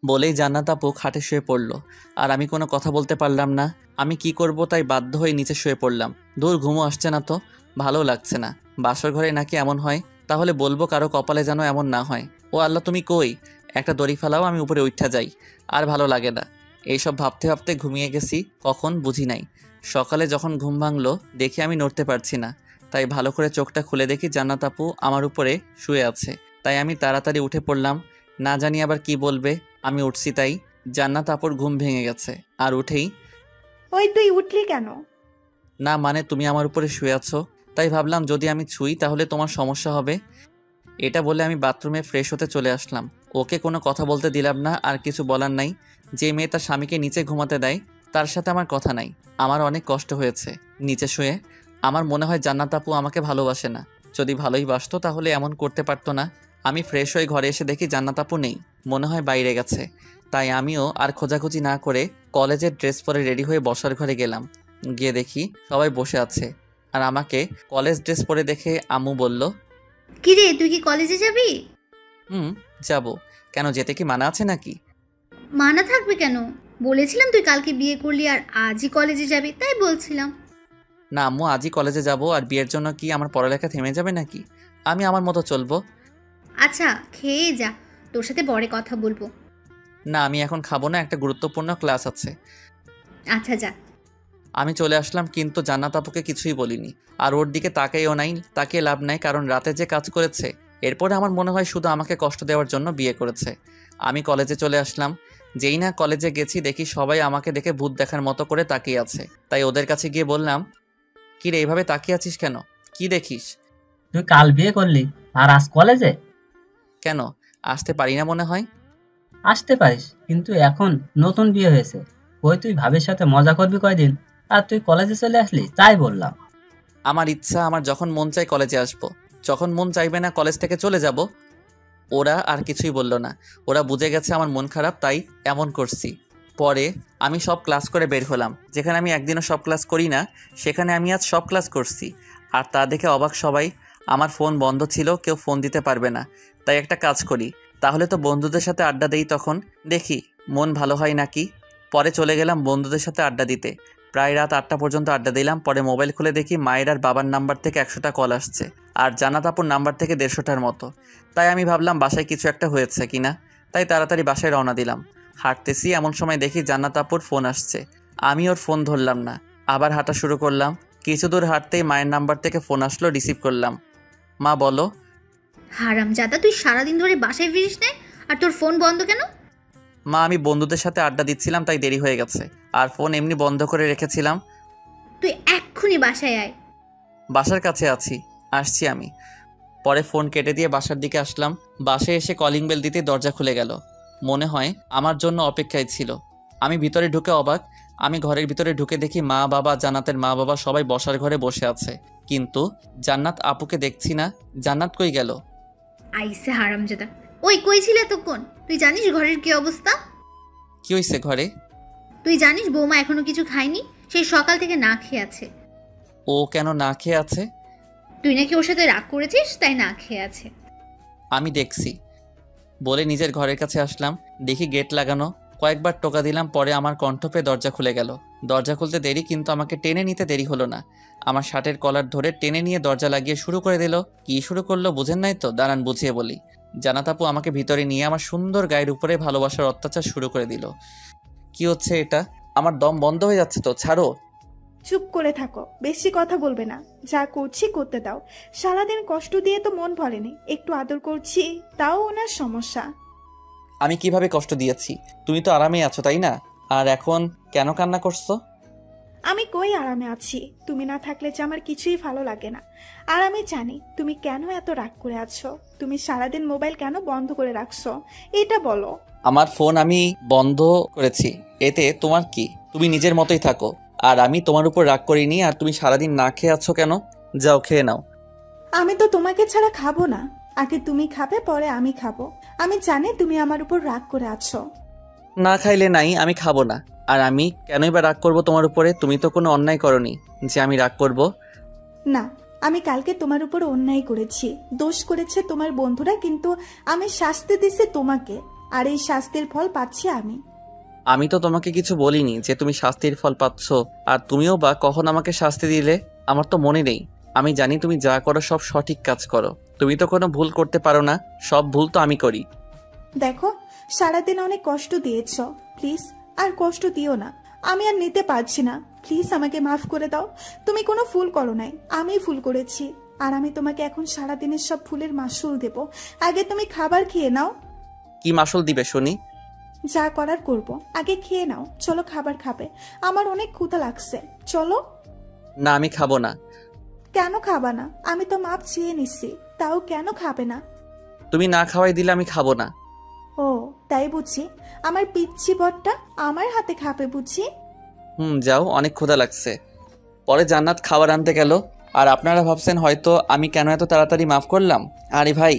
বলেই জান্নাত আপু খাটে শুয়ে পড়লো। আর আমি কোনো কথা বলতে পারলাম না। আমি কি করব, তাই বাধ্য হয়ে নিচে শুয়ে পড়লাম। দূর, ঘুমো আসছে না তো, ভালো লাগছে না। বাসর ঘরে নাকি এমন হয়? তাহলে বলবো কারো কপালে যেন এমন না হয়। ও আল্লাহ, তুমি কই? একটা দড়ি ফেলাও, আমি উপরে উঠা যাই। আর ভালো লাগে না। এইসব ভাবতে ভাবতে ঘুমিয়ে গেছি, কখন বুঝি নাই। সকালে যখন ঘুম ভাঙলো দেখি আমি নড়তে পারছি না। তাই ভালো করে চোখটা খুলে দেখি জান্নাত আপু আমার উপরে শুয়ে আছে। তাই আমি তাড়াতাড়ি উঠে পড়লাম। না জানি আবার কি বলবে। আমি উঠছি, তাই জান্নাত আপুর ঘুম ভেঙে গেছে। আর উঠেই, ওই তুই উঠলি কেন? না মানে তুমি আমার উপরে শুয়ে আছো, তাই ভাবলাম যদি আমি ছুঁই তাহলে তোমার সমস্যা হবে। এটা বলে আমি বাথরুমে ফ্রেশ হতে চলে আসলাম। ওকে কোনো কথা বলতে দিলাম না, আর কিছু বলার নাই। যে মেয়ে তার স্বামীকে নিচে ঘুমাতে দেয় তার সাথে আমার কথা নাই। আমার অনেক কষ্ট হয়েছে নিচে শুয়ে। আমার মনে হয় জান্নাত আপু আমাকে ভালোবাসে না। যদি ভালোই বাসতো তাহলে এমন করতে পারতো না। আমি ফ্রেশ হয়ে ঘরে এসে দেখি জান্নাত আপু নেই, মনে হয় বাইরে গেছে। তাই আমিও আর খোঁজাখুঁজি না করে কলেজের ড্রেস পরে রেডি হয়ে বসার ঘরে গেলাম। গিয়ে দেখি সবাই বসে আছে। আর আমাকে কলেজ ড্রেস পরে দেখে আম্মু বলল, কিরে, তুই কি কলেজে যাবি? যাব। কেন, যেতে কি মানা আছে নাকি? মানা থাকবে কেন? বলেছিলাম তুই কালকে বিয়ে করলি আর আজই কলেজে যাবি, তাই বলছিলাম। না আম্মু, আজই কলেজে যাব। আর বিয়ের জন্য কি আমার পড়ালেখা থেমে যাবে নাকি? আমি আমার মতো চলবো। আচ্ছা, খেয়ে যা, তোর সাথে পরে কথা বলবো। না, আমি এখন খাবো না, একটা গুরুত্বপূর্ণ ক্লাস আছে। আচ্ছা যা। আমি চলে আসলাম, কিন্তু জান্নাত আপুকে কিছুই বলিনি। আর ওর দিকে তাকাইও নাই, তাকিয়ে লাভ নাই, কারণ রাতে যে কাজ করেছে এরপরে আমার মনে হয় শুধু আমাকে কষ্ট দেওয়ার জন্য বিয়ে করেছে। আমি কলেজে চলে আসলাম। যেই না কলেজে গেছি দেখি সবাই আমাকে দেখে ভূত দেখার মতো করে তাকিয়ে আছে। তাই ওদের কাছে গিয়ে বললাম, কি রে এইভাবে তাকিয়ে আছিস কেন? কি দেখিস? তুই কাল বিয়ে করলি আর আজ কলেজে? কেন, আসতে পারি না মনে হয়? আসতে পারিস, কিন্তু এখন নতুন বিয়ে হয়েছে। ওই তুই ভাবির সাথে মজা করবি কয়দিন, আর তুই কলেজে চলে আসলি, তাই বললাম। আমার ইচ্ছা, আমার যখন মন চাই কলেজে আসবো, যখন মন চাইবে না কলেজ থেকে চলে যাব। ওরা আর কিছুই বলল না। ওরা বুঝে গেছে আমার মন খারাপ, তাই এমন করছি। পরে আমি সব ক্লাস করে বের হলাম। যেখানে আমি একদিনও সব ক্লাস করি না সেখানে আমি আজ সব ক্লাস করছি। আর তা দেখে অবাক সবাই। আমার ফোন বন্ধ ছিল, কেউ ফোন দিতে পারবে না। তাই একটা কাজ করি, তাহলে তো বন্ধুদের সাথে আড্ডা দেই, তখন দেখি মন ভালো হয় নাকি। পরে চলে গেলাম বন্ধুদের সাথে আড্ডা দিতে। প্রায় রাত 8টা পর্যন্ত আড্ডা দিলাম। পরে মোবাইল খুলে দেখি মায়ের আর বাবার নাম্বার থেকে 100টা কল আসছে, আর জান্নাত আপুর নাম্বার থেকে 150টার মতো। তাই আমি ভাবলাম বাসায় কিছু একটা হয়েছে কিনা, তাই তাড়াতাড়ি বাসায় রওনা দিলাম। হাঁটতেছি, এমন সময় দেখি জান্নাত আপুর ফোন আসছে। আমি ওর ফোন ধরলাম না, আবার হাঁটা শুরু করলাম। কিছু দূর হাঁটতেই মায়ের নাম্বার থেকে ফোন আসলো, রিসিভ করলাম। মা বলো। হারামজাদা, তুই সারাদিন ধরে বাসায় ফিরিস না, আর তোর ফোন বন্ধ কেন? মা আমি বন্ধুদের সাথে আড্ডা দিচ্ছিলাম তাই দেরি হয়ে গেছে, আর ফোন এমনি বন্ধ করে রেখেছিলাম। তুই এক্ষুনি বাসায় আয়। বাসার কাছে আছি, আসছি আমি। পরে ফোন কেটে দিয়ে বাসার দিকে আসলাম। বাসায় এসে কলিং বেল দিতে দরজা খুলে গেল। মনে হয় আমার জন্য অপেক্ষায় ছিল। আমি ভিতরে ঢুকে অবাক। আমি ঘরের ভিতরে ঢুকে দেখি মা বাবা, জান্নাতের মা বাবা সবাই বসার ঘরে বসে আছে, কিন্তু জান্নাত আপুকে দেখছি না। জান্নাত কই গেল? আইসে হারামজাদা। ওই কই ছিল এতক্ষণ? তুই জানিস ঘরের কি অবস্থা? কি হয়েছে ঘরে? তুই জানিস বৌমা এখনো কিছু খায়নি, সেই সকাল থেকে না খেয়ে আছে। ও কেন না খেয়ে আছে? তুই নাকি ওর সাথে রাগ করেছিস, তাই না খেয়ে আছে। আমি দেখছি বলে নিজের ঘরের কাছে আসলাম। দেখি গেট লাগানো। কয়েকবার টোকা দিলাম, পরে আমার কণ্ঠ পেয়ে দরজা খুলে গেল। দরজা খুলতে দেরি, কিন্তু আমাকে টেনে নিতে দেরি হলো না। আমার শার্টের কলার ধরে টেনে নিয়ে দরজা লাগিয়ে শুরু করে দিল। কি শুরু করলো বুঝেন নাই তো? দাঁড়ান বুঝিয়ে বলি। জান্নাত আপু আমাকে ভিতরে নিয়ে আমার সুন্দর গায়ের উপরে ভালোবাসার অত্যাচার শুরু করে দিল। কি হচ্ছে এটা? আমার দম বন্ধ হয়ে যাচ্ছে তো, ছাড়ো। চুপ করে থাকো, বেশি কথা বলবে না। যা করছি করতে দাও। সারাদিন কষ্ট দিয়ে তো মন ভরেনি, একটু আদর করছি তাও ওনার সমস্যা। আমি কিভাবে কষ্ট দিয়েছি? তুমি তো আরামে আছো তাই না? আর এখন কেন কান্না করছো? আমি কই আরামে আছি? তুমি না থাকলে যে আমার কিছুই ভালো লাগে না। আর আমি জানি তুমি কেন এত রাগ করে আছো। তুমি সারাদিন মোবাইল কেন বন্ধ করে রাখছো, এটা বলো। আমার ফোন আমি বন্ধ করেছি, এতে তোমার কি? তুমি নিজের মতোই থাকো, আর আমি তোমার উপর রাগ করিনি। আর তুমি সারাদিন না খেয়ে আছো কেন? যাও খেয়ে নাও। আমি তো তোমাকে ছাড়া খাবো না। আগে তুমি খাবে, পরে আমি খাবো। আমি জানি তুমি আমার উপর রাগ করে আছো। না খাইলে নাই, আমি খাবো না। আর আমি কেনই বা রাগ করবো তোমার উপরে? তুমি তো কোনো অন্যায় করনি যে আমি রাগ করব। না, আমি কালকে তোমার উপর অন্যায় করেছি, দোষ করেছে তোমার বন্ধুরা, কিন্তু আমি শাস্তি দিছি তোমাকে, আর এই শাস্তির ফল পাচ্ছি আমি। আমি তো তোমাকে কিছু বলিনি যে তুমি শাস্তির ফল পাচ্ছ। আর তুমিও বা কখন আমাকে শাস্তি দিলে? আমার তো মনে নেই। আমি জানি তুমি যা করো সব সঠিক কাজ করো। তুমি তো কোনো ভুল করতে পারো না, সব ভুল তো আমি করি। দেখো, সারাদিন অনেক কষ্ট দিয়েছ, প্লিজ আর কষ্ট দিও না। আমি আর নিতে পারছি না, প্লিজ আমাকে মাফ করে দাও। তুমি কোনো ভুল করো নাই, আমি ভুল করেছি। আর আমি তোমাকে এখন সারাদিনের সব ভুলের মাসুল দেব। আগে তুমি খাবার খেয়ে নাও। কি মাসুল দিবে শুনি? যা করার করব, আগে খেয়ে নাও। চলো খাবার খাবে, আমার অনেক ক্ষুধা লাগছে। চলো। না আমি খাবো না। কেন খাবা না? আমি তো মাপ চেয়ে নিচ্ছি, তাও কেন খাবে না? তুমি না খাওয়াই দিলে আমি খাবো না। ও তাই বুঝি? আমার পিচ্ছি বটটা আমার হাতে খাবে বুঝি? যাও, অনেক ক্ষুধা লাগছে। পরে জান্নাত খাবার আনতে গেল। আর আপনারা ভাবছেন হয়তো আমি কেন এত তাড়াতাড়ি মাফ করলাম। আরে ভাই,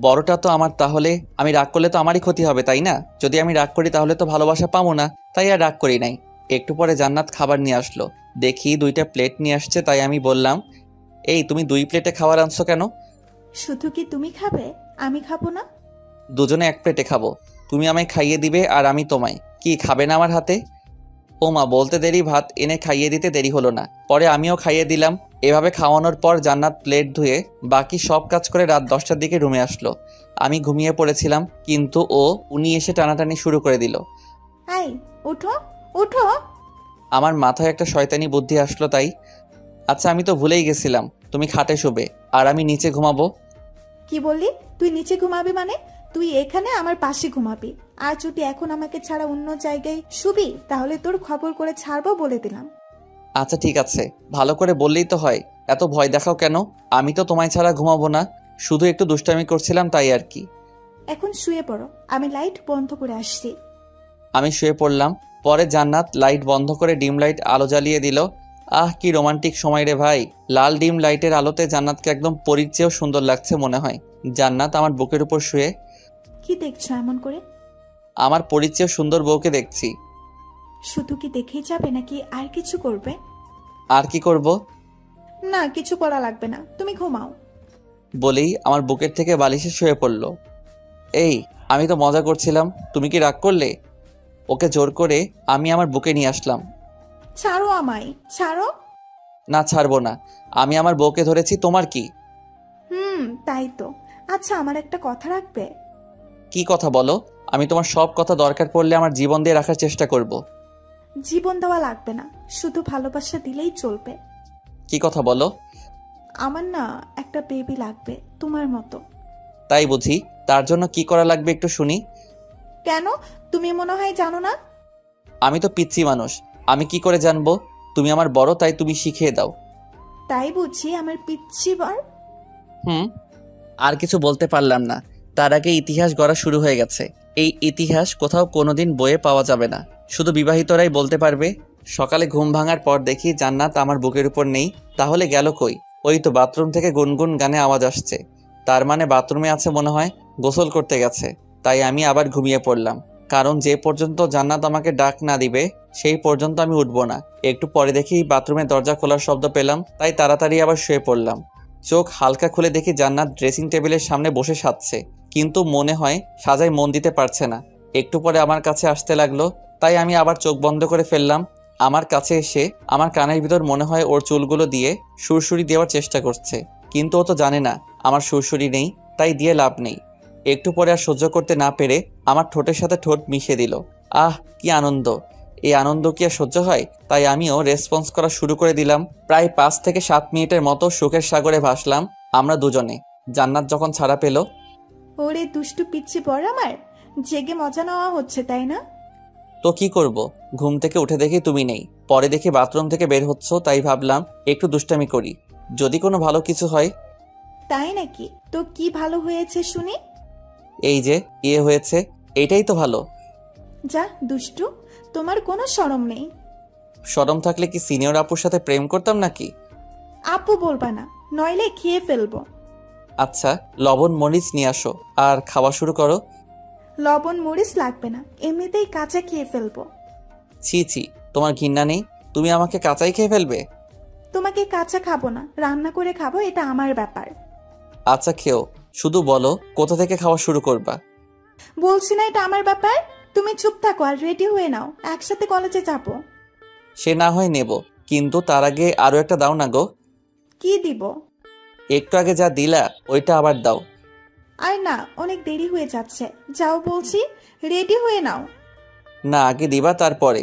বড়টা তো আমার, তাহলে আমি রাগ করলে তো আমারই ক্ষতি হবে তাই না? যদি আমি রাগ করি তাহলে তো ভালোবাসা পাবো না, তাই আর রাগ করি নাই। একটু পরে জান্নাত খাবার নিয়ে আসলো। দেখি 2টা প্লেট নিয়ে আসছে, তাই আমি বললাম, এই তুমি 2 প্লেটে খাবার আনছো কেন? শুধু কি তুমি খাবে, আমি খাবো না? দুজনে 1 প্লেটে খাবো। তুমি আমায় খাইয়ে দিবে আর আমি তোমায়। কি খাবে না আমার হাতে? ও মা, বলতে দেরি ভাত এনে খাইয়ে দিতে দেরি হলো না। পরে আমিও খাইয়ে দিলাম। এভাবে খাওয়ানোর পর জান্নাত প্লেট ধুয়ে বাকি সব কাজ করে রাত 10টার দিকে রুমে আসলো। আমি ঘুমিয়ে পড়েছিলাম, কিন্তু উনি এসে টানাটানি শুরু করে দিল। এই উঠো উঠো। আমার মাথায় একটা শয়তানি বুদ্ধি আসলো তাই। আচ্ছা আমি তো ভুলেই গেছিলাম, তুমি খাটে শোবে আর আমি নিচে ঘুমাবো। কি বললি? তুই নিচে ঘুমাবি মানে? তুই এখানে আমার পাশে ঘুমাবি। আর যদি এখন আমাকে ছাড়া অন্য জায়গায় শুবি, তাহলে তোর খবর করে ছাড়বো বলে দিলাম। আচ্ছা ঠিক আছে, ভালো করে বললেই তো হয়। এত ভয় দেখাও কেন? আমি তো তোমায় ছাড়া ঘুমাবো না, শুধু একটু দুষ্টামি করছিলাম তাই আর কি। এখন শুয়ে পড়ো, আমি লাইট বন্ধ করে আসছি। আমি শুয়ে পড়লাম। পরে জান্নাত লাইট বন্ধ করে ডিম লাইট আলো জ্বালিয়ে দিল। আহ কি রোমান্টিক সময় রে ভাই। লাল ডিম লাইটের আলোতে জান্নাতকে একদম পরীর চেয়েও সুন্দর লাগছে মনে হয়। জান্নাত আমার বুকের উপর শুয়ে। কি দেখছো এমন করে? আমার পরীর চেয়েও সুন্দর বউকে দেখছি। শুধু কি দেখেই যাবে নাকি আর কিছু করবে? আর কি করব? না, কিছু করা লাগবে না, তুমি ঘুমাও। বলেই আমার বুকের থেকে বালিশে শুয়ে পড়ল। এই আমি তো মজা করছিলাম, তুমি কি রাগ করলে? ওকে জোর করে আমি আমার বুকে নিয়ে আসলাম। ছাড়ো আমায়, ছাড়ো। না ছাড়বো না, আমি আমার বউকে ধরেছি, তোমার কি? তাই তো। আচ্ছা, আমার একটা কথা রাখবে? কি কথা বলো? আমি তোমার সব কথা দরকার পড়লে আমার জীবন দিয়ে রাখার চেষ্টা করব। জীবন দেওয়া লাগবে না, শুধু ভালোবাসা দিলেই চলবে। কি কথা বলো? আমার না একটা বেবি লাগবে তোমার মতো। তাই বুঝি? তার জন্য কি করা লাগবে একটু শুনি। কেন, তুমি মনে হয় জানো না? আমি তো পিচ্ছি মানুষ, আমি কি করে জানবো? তুমি আমার বড়, তাই তুমি শিখিয়ে দাও। তাই বুঝি আমার পিচ্ছি বর? আর কিছু বলতে পারলাম না, তার আগে ইতিহাস গড়া শুরু হয়ে গেছে। এই ইতিহাস কোথাও কোনোদিন বইয়ে পাওয়া যাবে না, শুধু বিবাহিতরাই বলতে পারবে। সকালে ঘুম ভাঙার পর দেখি জান্নাত আমার বুকের উপর নেই। তাহলে গেল কই? ওই তো বাথরুম থেকে গুনগুন গানে আওয়াজ আসছে, তার মানে বাথরুমে আছে মনে হয়, গোসল করতে গেছে। তাই আমি আবার ঘুমিয়ে পড়লাম, কারণ যে পর্যন্ত জান্নাত আমাকে ডাক না দিবে সেই পর্যন্ত আমি উঠবো না। একটু পরে দেখি বাথরুমের দরজা খোলার শব্দ পেলাম, তাই তাড়াতাড়ি আবার শুয়ে পড়লাম। চোখ হালকা খুলে দেখি জান্নাত ড্রেসিং টেবিলের সামনে বসে সাজছে, কিন্তু মনে হয় সাজায় মন দিতে পারছে না। একটু পরে আমার কাছে আসতে লাগলো, তাই আমি আবার চোখ বন্ধ করে ফেললাম। আমার কাছে এসে আমার কানের ভিতর মনে হয় ওর চুলগুলো দিয়ে সুরসুরি দেওয়ার চেষ্টা করছে, কিন্তু ও তো জানে না আমার সুরসুরি নেই, তাই দিয়ে লাভ নেই। একটু পরে আর সহ্য করতে না পেরে আমার ঠোঁটের সাথে ঠোঁট মিশিয়ে দিল। আহ, কি আনন্দ! এই আনন্দ কি আর সহ্য হয়? তাই আমিও রেসপন্স করা শুরু করে দিলাম। প্রায় 5 থেকে 7 মিনিটের মতো সুখের সাগরে ভাসলাম আমরা দুজনে। জান্নাত যখন ছাড়া পেল, ওরে দুষ্টু পিচ্ছি বর আমার, জেগে মজা নেওয়া হচ্ছে তাই না? তো কি করব? ঘুম থেকে উঠে দেখি তুমি নেই। পরে দেখি বাথরুম থেকে বের হচ্ছ, তাই ভাবলাম একটু দুষ্টামি করি, যদি কোনো ভালো কিছু হয়। তাই নাকি? তো কি ভালো হয়েছে শুনি? এই যে হয়েছে, এইটাই তো ভালো। যা দুষ্টু, তোমার কোনো শরম নেই। শরম থাকলে কি সিনিয়র আপুর সাথে প্রেম করতাম নাকি? আপু বলবা না, নইলে খেয়ে ফেলবো। আচ্ছা, লবণ মরিচ নিয়ে আসো আর খাওয়া শুরু করো। লবণ মরিচ লাগবে না, এমনিতেই কাঁচা খেয়ে ফেলবো। ছি ছি, তোমার ঘৃণা নেই? তুমি আমাকে কাঁচাই খেয়ে ফেলবে? তোমাকে কাঁচা খাবো না, রান্না করে খাবো, এটা আমার ব্যাপার। আচ্ছা খেও, শুধু বলো কোথা থেকে খাওয়া শুরু করবা। বলছি না এটা আমার ব্যাপার? তুমি চুপ থাকো আর রেডি হয়ে নাও, একসাথে কলেজে যাবো। সে না হয় নেব, কিন্তু তার আগে আরো একটা দাও না গো। কি দিব? একটু আগে যা দিলা ওইটা আবার দাও। আর না, অনেক দেরি হয়ে যাচ্ছে, যাও বলছি, রেডি হয়ে নাও। না, আগে দিবা তারপরে।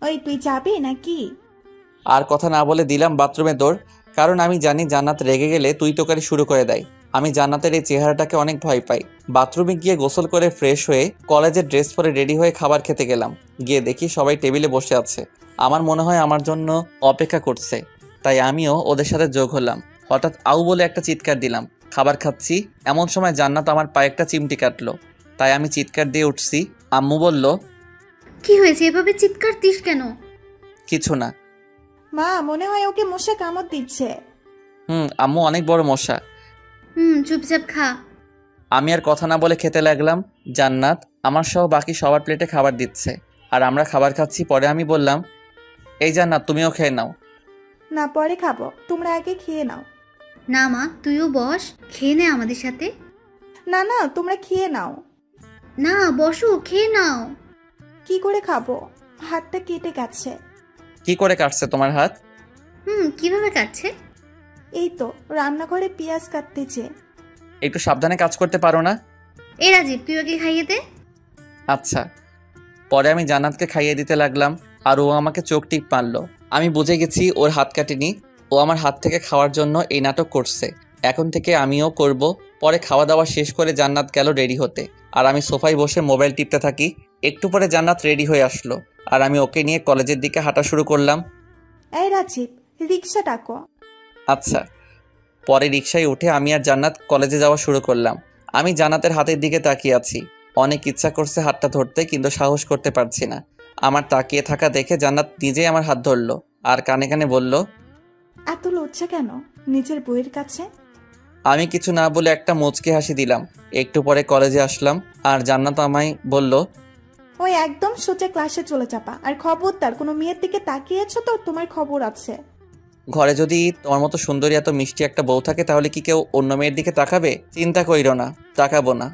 ওই তুই যাবি নাকি? আর কথা না বলে দিলাম বাথরুমে দৌড়, কারণ আমি জানি জান্নাত রেগে গেলে তুই তোকারি শুরু করে দেয়। আমি জান্নাতের এই চেহারাটাকে অনেক ভয় পাই। বাথরুমে গিয়ে গোসল করে ফ্রেশ হয়ে কলেজের ড্রেস পরে রেডি হয়ে খাবার খেতে গেলাম। গিয়ে দেখি সবাই টেবিলে বসে আছে, আমার মনে হয় আমার জন্য অপেক্ষা করছে, তাই আমিও ওদের সাথে যোগ হলাম। হঠাৎ আউ বলে একটা চিৎকার দিলাম। খাবার খাচ্ছি এমন সময় জান্নাত আমার পায়ে একটা চিমটি কাটলো, তাই আমি চিৎকার দিয়ে উঠছি। আম্মু বলল, কি হয়েছে, এভাবে চিৎকার দিস কেন? কিছু না। মা, মনে হয় ওকে মশা কামড় দিচ্ছে। আম্মু, অনেক বড় মশা। চুপচাপ খা। আমি আর কথা না বলে খেতে লাগলাম। জান্নাত আমার সহ বাকি সবার প্লেটে খাবার দিচ্ছে, আর আমরা খাবার খাচ্ছি। পরে আমি বললাম, এই জান্নাত তুমিও খেয়ে নাও। না, পরে খাবো, তোমরা আগে খেয়ে নাও। না মা, তুইও বস, খেয়ে নে আমাদের সাথে। না না, তোমরা খেয়ে নাও। না, বসো, খেয়ে নাও। কি করে খাবো? হাতটা কেটে গেছে। কি করে কাটছে তোমার হাত? কিভাবে কাটছে? এই তো রান্নাঘরে পেঁয়াজ কাটতেছে। একটু সাবধানে কাজ করতে পারো না? এ রাজীব, তুই ওকে খাইয়ে দে। আচ্ছা। পরে আমি জান্নাতকে খাইয়ে দিতে লাগলাম, আর ও আমাকে চোখ টিপ মারলো। আমি বুঝে গেছি ওর হাত কাটেনি, ও আমার হাত থেকে খাওয়ার জন্য এই নাটক করছে। এখন থেকে আমিও করব। পরে খাওয়া দাওয়া শেষ করে জান্নাত গেল রেডি হতে, আর আমি সোফায় বসে মোবাইল টিপতে থাকি। একটু পরে জান্নাত রেডি হয়ে আসলো, আর আমি ওকে নিয়ে কলেজের দিকে হাঁটা শুরু করলাম। এই রাজীব, রিক্সা ডাকো। আচ্ছা। পরে রিকশায় উঠে আমি আর জান্নাত কলেজে যাওয়া শুরু করলাম। আমি জান্নাতের হাতের দিকে তাকিয়ে আছি। অনেক ইচ্ছা করছে হাতটা ধরতে, কিন্তু সাহস করতে পারছি না। আমার তাকিয়ে থাকা দেখে জান্নাত নিজেই আমার হাত ধরলো, আর কানে কানে বলল, এত লজ্জা কেন নিজের বইয়ের কাছে? আমি কিছু না বলে একটা মুচকি হাসি দিলাম। একটু পরে কলেজে আসলাম, আর জান্নাত আমায় বলল, ওই একদম সোজা ক্লাসে চলে যাবা, আর খবরদার কোনো মেয়ের দিকে তাকিয়েছো তো তোমার খবর আছে। ঘরে যদি তোমার মতো সুন্দরী এত মিষ্টি একটা বউ থাকে, তাহলে কি কেউ অন্য মেয়ের দিকে তাকাবে? চিন্তা কইরো না, তাকাবো না।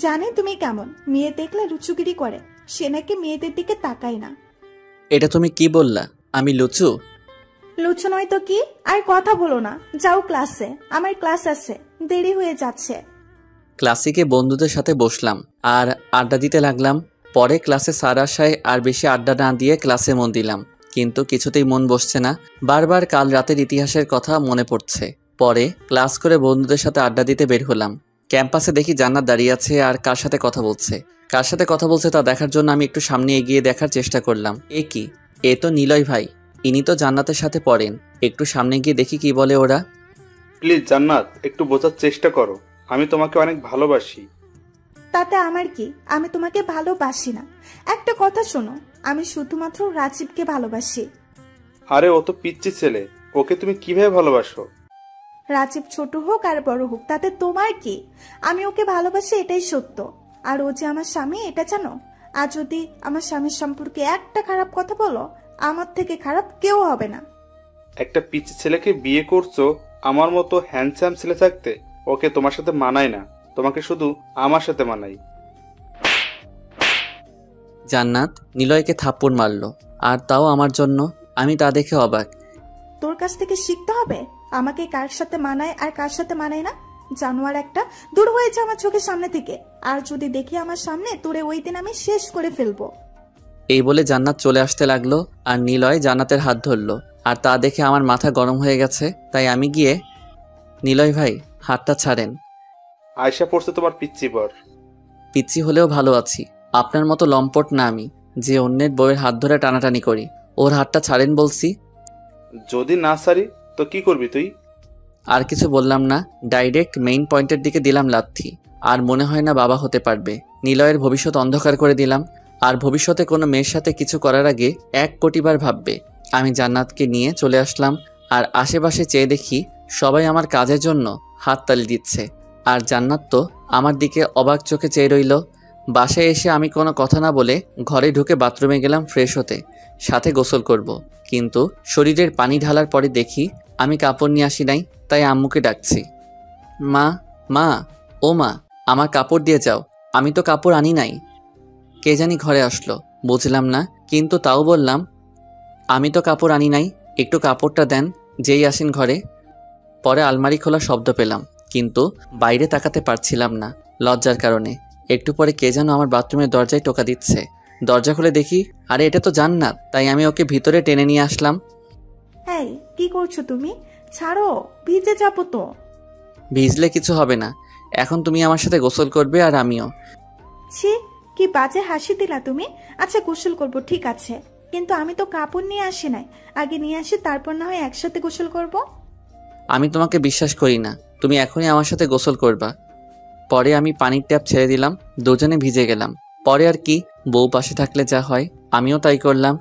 জানে তুমি কেমন, মেয়ে দেখলে লুচুগিরি করে, সে নাকি মেয়েদের দিকে তাকায় না। এটা তুমি কি বললা? আমি লুচু? লুচু নয় তো কি? আর কথা বলো না, যাও ক্লাসে, আমার ক্লাস আছে, দেরি হয়ে যাচ্ছে। ক্লাসিকে বন্ধুদের সাথে বসলাম আর আড্ডা দিতে লাগলাম। পরে ক্লাসে স্যার আসায় আর বেশি আড্ডা না দিয়ে ক্লাসে মন দিলাম, কিন্তু কিছুতেই মন বসছে না। বারবার কাল রাতের ইতিহাসের কথা মনে পড়ছে। পরে ক্লাস করে বন্ধুদের সাথে আড্ডা দিতে বের হলাম। ক্যাম্পাসে দেখি জান্নাত দাঁড়িয়ে আছে আর কার সাথে কথা বলছে। কার সাথে কথা বলছে তা দেখার জন্য আমি একটু সামনে এগিয়ে দেখার চেষ্টা করলাম। এ কি, এ তো নিলয় ভাই, ইনি তো জান্নাতের সাথে পড়েন। একটু সামনে গিয়ে দেখি কি বলে ওরা। প্লিজ জান্নাত, একটু বোঝার চেষ্টা করো, আমি তোমাকে অনেক ভালোবাসি। তাতে আমার কি? আমি তোমাকে ভালোবাসি না। একটা কথা শোনো, আমি শুধুমাত্র রাজীবকে ভালোবাসি। আরে ও তো পিচ্চি ছেলে, ওকে তুমি কিভাবে ভালোবাসো? রাজীব ছোট হোক আর বড় হোক তাতে তোমার কি? আমি ওকে ভালোবাসি, এটাই সত্য। আর ও যে আমার স্বামী এটা জানো। আর যদি আমার স্বামীর সম্পর্কে একটা খারাপ কথা বলো, আমার থেকে খারাপ কেউ হবে না। একটা পিচ্চি ছেলেকে বিয়ে করছো, আমার মতো হ্যান্ডসাম ছেলে থাকতে ওকে তোমার সাথে মানায় না, তোমাকে শুধু আমার সাথে মানাই। জান্নাত নিলয়কে থাপ্পড় মারলো, আর তাও আমার জন্য। আমি তা দেখে অবাক। তোর কাছ থেকে শিখতে হবে আমাকে কার সাথে মানায় আর কার সাথে মানায় না। জানোয়ার একটা, দূর হয়েছে আমার চোখের সামনে থেকে। আর যদি দেখি আমার সামনে, তোরে ওই দিন আমি শেষ করে ফেলবো। এই বলে জান্নাত চলে আসতে লাগলো, আর নিলয় জান্নাতের হাত ধরলো। আর তা দেখে আমার মাথা গরম হয়ে গেছে। তাই আমি গিয়ে, নিলয় ভাই হাতটা ছাড়েন। আয়শা পড়ছে তোমার পিচ্চি বর। পিচ্চি হলেও ভালো আছি, আপনার মতো লম্পট না আমি, যে অন্যের বউয়ের হাত ধরে টানাটানি করি। ওর হাতটা ছাড়েন বলছি। যদি না সারি তো কি করবি তুই? আর কিছু বললাম না, ডাইরেক্ট মেইন পয়েন্টের দিকে দিলাম লাথি। আর মনে হয় না বাবা হতে পারবে। নিলয়ের ভবিষ্যৎ অন্ধকার করে দিলাম। আর ভবিষ্যতে কোনো মেয়ের সাথে কিছু করার আগে 1 কোটিবার ভাববে। আমি জান্নাতকে নিয়ে চলে আসলাম, আর আশেপাশে চেয়ে দেখি সবাই আমার কাজের জন্য হাততালি দিচ্ছে। আর জান্নাত তো আমার দিকে অবাক চোখে চেয়ে রইল। বাসায় এসে আমি কোনো কথা না বলে ঘরে ঢুকে বাথরুমে গেলাম ফ্রেশ হতে, সাথে গোসল করব। কিন্তু শরীরের পানি ঢালার পরে দেখি আমি কাপড় নিয়ে আসি নাই। তাই আম্মুকে ডাকছি, মা, মা, ও মা, আমার কাপড় দিয়ে যাও, আমি তো কাপড় আনি নাই। কে জানি ঘরে আসলো, বুঝলাম না, কিন্তু তাও বললাম, আমি তো কাপড় আনি নাই, একটু কাপড়টা দেন। যেই আসেন ঘরে। পরে আলমারি খোলা শব্দ পেলাম, কিন্তু বাইরে তাকাতে পারছিলাম না লজ্জার কারণে। একটু পরে কে যেন আমার বাথরুমের দরজায় টোকা দিচ্ছে। দরজা খুলে দেখি, আরে এটা তো জান্নাত। তাই আমি ওকে ভিতরে টেনে নিয়ে আসলাম। এই কি করছো তুমি? ছাড়ো, ভিজে যাবো তো। ভিজলে কিছু হবে না, এখন তুমি আমার সাথে গোসল করবে আর আমিও। ছি, কি বাজে হাসি দিলা তুমি। আচ্ছা গোসল করব ঠিক আছে, কিন্তু আমি তো কাপড় নিয়ে আসি নাই। আগে নিয়ে আসি, তারপর না হয় একসাথে গোসল করব। আমি তোমাকে বিশ্বাস করি না, তুমি এখনই আমার সাথে গোসল করবা। পরে আমি পানির ট্যাপ ছেড়ে দিলাম, দুজনে ভিজে গেলাম। পরে আর কি, বউ পাশে থাকলে যা হয় আমিও তাই করলাম।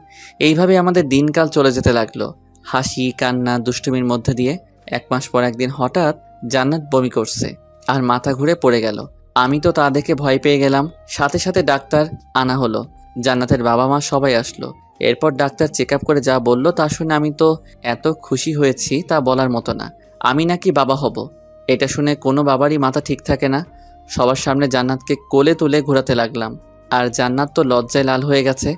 এইভাবে আমাদের দিনকাল চলে যেতে লাগলো, হাসি কান্না দুষ্টুমির মধ্যে দিয়ে। 1 মাস পর একদিন হঠাৎ জান্নাত বমি করছে আর মাথা ঘুরে পড়ে গেল। আমি তো তা দেখে ভয় পেয়ে গেলাম। সাথে সাথে ডাক্তার আনা হলো, জান্নাতের বাবা মা সবাই আসলো। এরপর ডাক্তার চেক আপ করে যা বলল তা শুনে আমি তো এত খুশি হয়েছি তা বলার মতো না। আমি নাকি বাবা হব, এটা শুনে কোনো বাবারই মাথা ঠিক থাকে না। সবার সামনে জান্নাতকে কোলে তুলে ঘোরাতে লাগলাম, আর জান্নাত তো লজ্জায় লাল হয়ে গেছে।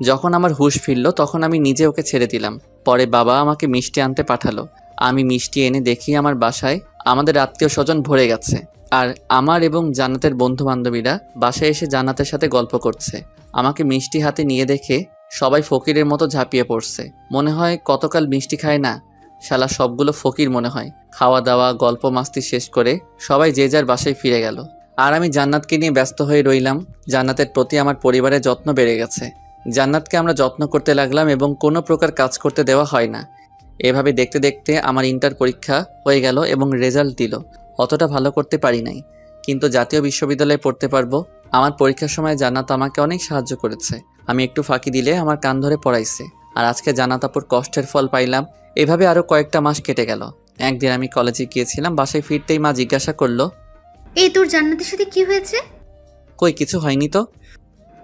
যখন আমার হুঁশ ফিরল তখন আমি নিজে ওকে ছেড়ে দিলাম। পরে বাবা আমাকে মিষ্টি আনতে পাঠালো। আমি মিষ্টি এনে দেখি আমার বাসায় আমাদের আত্মীয় স্বজন ভরে গেছে। আর আমার এবং জান্নাতের বন্ধু বান্ধবীরা বাসায় এসে জান্নাতের সাথে গল্প করছে। আমাকে মিষ্টি হাতে নিয়ে দেখে সবাই ফকিরের মতো ঝাঁপিয়ে পড়ছে। মনে হয় কতকাল মিষ্টি খায় না, শালা সবগুলো ফকির মনে হয়। খাওয়া দাওয়া গল্প মাস্তি শেষ করে সবাই যে যার বাসায় ফিরে গেল, আর আমি জান্নাতকে নিয়ে ব্যস্ত হয়ে রইলাম। জান্নাতের প্রতি আমার পরিবারের যত্ন বেড়ে গেছে। জান্নাতকে আমরা যত্ন করতে লাগলাম এবং কোনো প্রকার কাজ করতে দেওয়া হয় না। এভাবে দেখতে দেখতে আমার ইন্টার পরীক্ষা হয়ে গেল এবং রেজাল্ট দিল। অতটা ভালো করতে পারি নাই, কিন্তু জাতীয় বিশ্ববিদ্যালয়ে পড়তে পারবো। আমার পরীক্ষার সময় জান্নাত আমাকে অনেক সাহায্য করেছে। আমি একটু ফাঁকি দিলে আমার কান ধরে পড়াইছে। আর আজকে জান্নাত আপুর কষ্টের ফল পাইলাম। এভাবে আরও কয়েকটা মাস কেটে গেল। একদিন আমি কলেজে গিয়েছিলাম, বাসায় ফিরতেই মা জিজ্ঞাসা করলো, এই তোর জান্নাতের সাথে কি হয়েছে? কই কিছু হয়নি তো।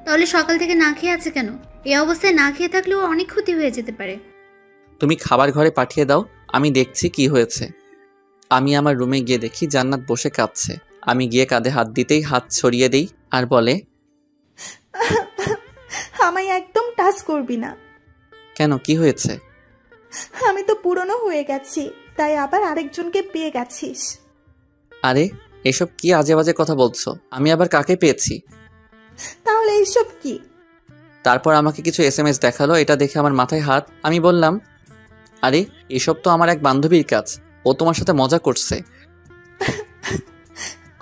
তাহলে সকাল থেকে না খেয়ে আছে কেন? এই অবস্থায় না খেয়ে থাকলেও অনেক ক্ষতি হয়ে যেতে পারে। তুমি খাবার ঘরে পাঠিয়ে দাও, আমি দেখছি কি হয়েছে। আমি আমার রুমে গিয়ে দেখি জান্নাত বসে কাঁদছে। আমি গিয়ে কাঁধে হাত দিতেই হাত ছড়িয়ে দিই আর বলে, আমায় একদম টাচ করবি না। কেন, কি হয়েছে? আমি তো পুরনো হয়ে গেছি, তাই আবার আরেকজনকে পেয়ে গেছিস। আরে এসব কি আজে বাজে কথা বলছো? আমি আবার কাকে পেয়েছি? তাহলে এইসব কি? তারপর আমাকে কিছু SMS দেখালো। এটা দেখে আমার মাথায় হাত। আমি বললাম, আরে এসব তো আমার এক বান্ধবীর কাজ, ও তোমার সাথে মজা করছে।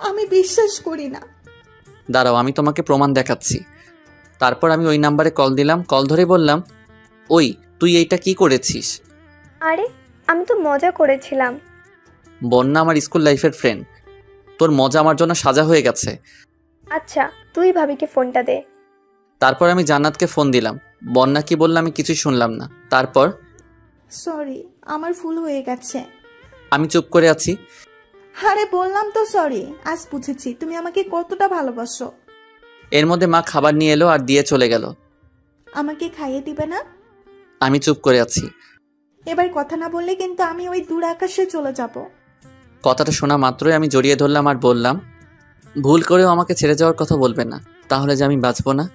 আমি বিশ্বাস করি না। দাঁড়াও, আমি তোমাকে প্রমাণ দেখাচ্ছি। তারপর আমি ওই নাম্বারে কল দিলাম। কল ধরে বললাম, ওই তুই এইটা কি করেছিস? আরে আমি তো মজা করেছিলাম। বন্যা আমার স্কুল লাইফের ফ্রেন্ড, তোর মজা আমার জন্য সাজা হয়ে গেছে। আচ্ছা তুই ভাবিকে ফোনটা দে। তারপর আমি জান্নাতকে ফোন দিলাম। বন্যা কি বললাম আমি কিছুই শুনলাম না। তারপর সরি, আমার ভুল হয়ে গেছে। আমি চুপ করে আছি। আরে বললাম তো সরি, আজ বুঝেছি তুমি আমাকে কতটা ভালোবাসো। এর মধ্যে মা খাবার নিয়ে এলো আর দিয়ে চলে গেল। আমাকে খাইয়ে দিবে না? আমি চুপ করে আছি। এবার কথা না বললে কিন্তু আমি ওই দূর আকাশে চলে যাব। কথাটা শোনা মাত্রই আমি জড়িয়ে ধরলাম আর বললাম, ভুল করেও আমাকে ছেড়ে যাওয়ার কথা বলবে না, তাহলে যে আমি বাঁচবো না।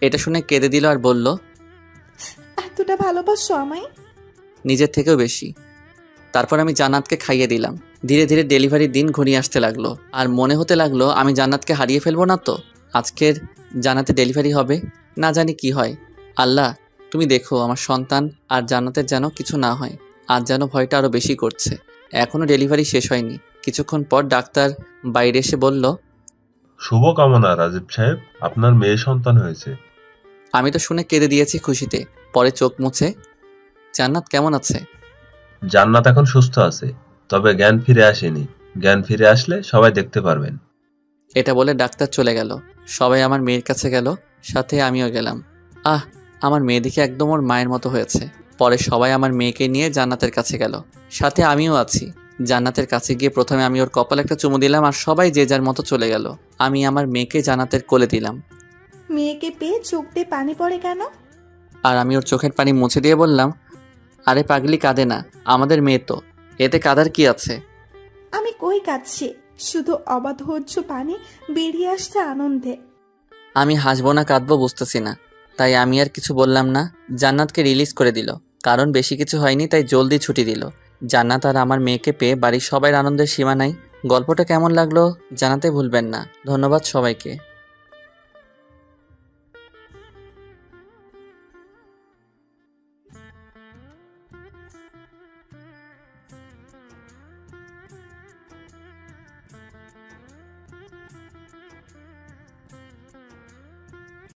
এটা শুনে কেঁদে দিল আর বলল, এতটা ভালোবাসো আমায়? নিজের থেকেও বেশি। তারপর আমি জান্নাতকে খাইয়ে দিলাম। ধীরে ধীরে ডেলিভারির দিন ঘনিয়ে আসতে লাগলো আর মনে হতে লাগলো আমি জান্নাতকে হারিয়ে ফেলবো না তো। আজকের জান্নাতে ডেলিভারি হবে, না জানি কি হয়। আল্লাহ তুমি দেখো আমার সন্তান আর জান্নাতের যেন কিছু না হয়। আজ যেন ভয়টা আরও বেশি করছে। এখনও ডেলিভারি শেষ হয়নি। কিছুক্ষণ পর ডাক্তার বাইরে এসে বলল, শুভকামনা রাজীব সাহেব, আপনার মেয়ে সন্তান হয়েছে। আমি তো শুনে কেঁদে দিয়েছি খুশিতে। পরে চোখ মুছে, জান্নাত কেমন আছে? জান্নাত এখন সুস্থ আছে, তবে জ্ঞান ফিরে আসেনি। জ্ঞান ফিরে আসলে সবাই দেখতে পারবেন। এটা বলে ডাক্তার চলে গেল। সবাই আমার মেয়ের কাছে গেল, সাথে আমিও গেলাম। আমার মেয়ে দেখে একদম ওর মায়ের মতো হয়েছে। পরে সবাই আমার মেয়েকে নিয়ে জান্নাতের কাছে গেল, সাথে আমিও আছি। জান্নাতের কাছে গিয়ে প্রথমে আমি ওর কপালে একটা চুমু দিলাম আর সবাই যে যার মতো চলে গেল। আমি আমার মেয়েকে জান্নাতের কোলে দিলাম। মেয়েকে পেয়ে চোখ দিয়ে পানি পড়ে কেন? আর আমি ওর চোখের পানি মুছে দিয়ে বললাম, আরে পাগলি কাঁদে না, আমাদের মেয়ে তো, এতে কাঁদার কি আছে? আমি কই কাঁদছি, শুধু অবাধর্য পানি বেরিয়ে আসছে আনন্দে। আমি হাসবো না কাঁদবো বুঝতেছি না, তাই আমি আর কিছু বললাম না। জান্নাতকে রিলিজ করে দিল, কারণ বেশি কিছু হয়নি তাই জলদি ছুটি দিল। জান্নাত আর আমার মেয়েকে পেয়ে বাড়ির সবাই আনন্দের সীমা নাই। গল্পটা কেমন লাগলো জানাতে ভুলবেন না। ধন্যবাদ সবাইকে।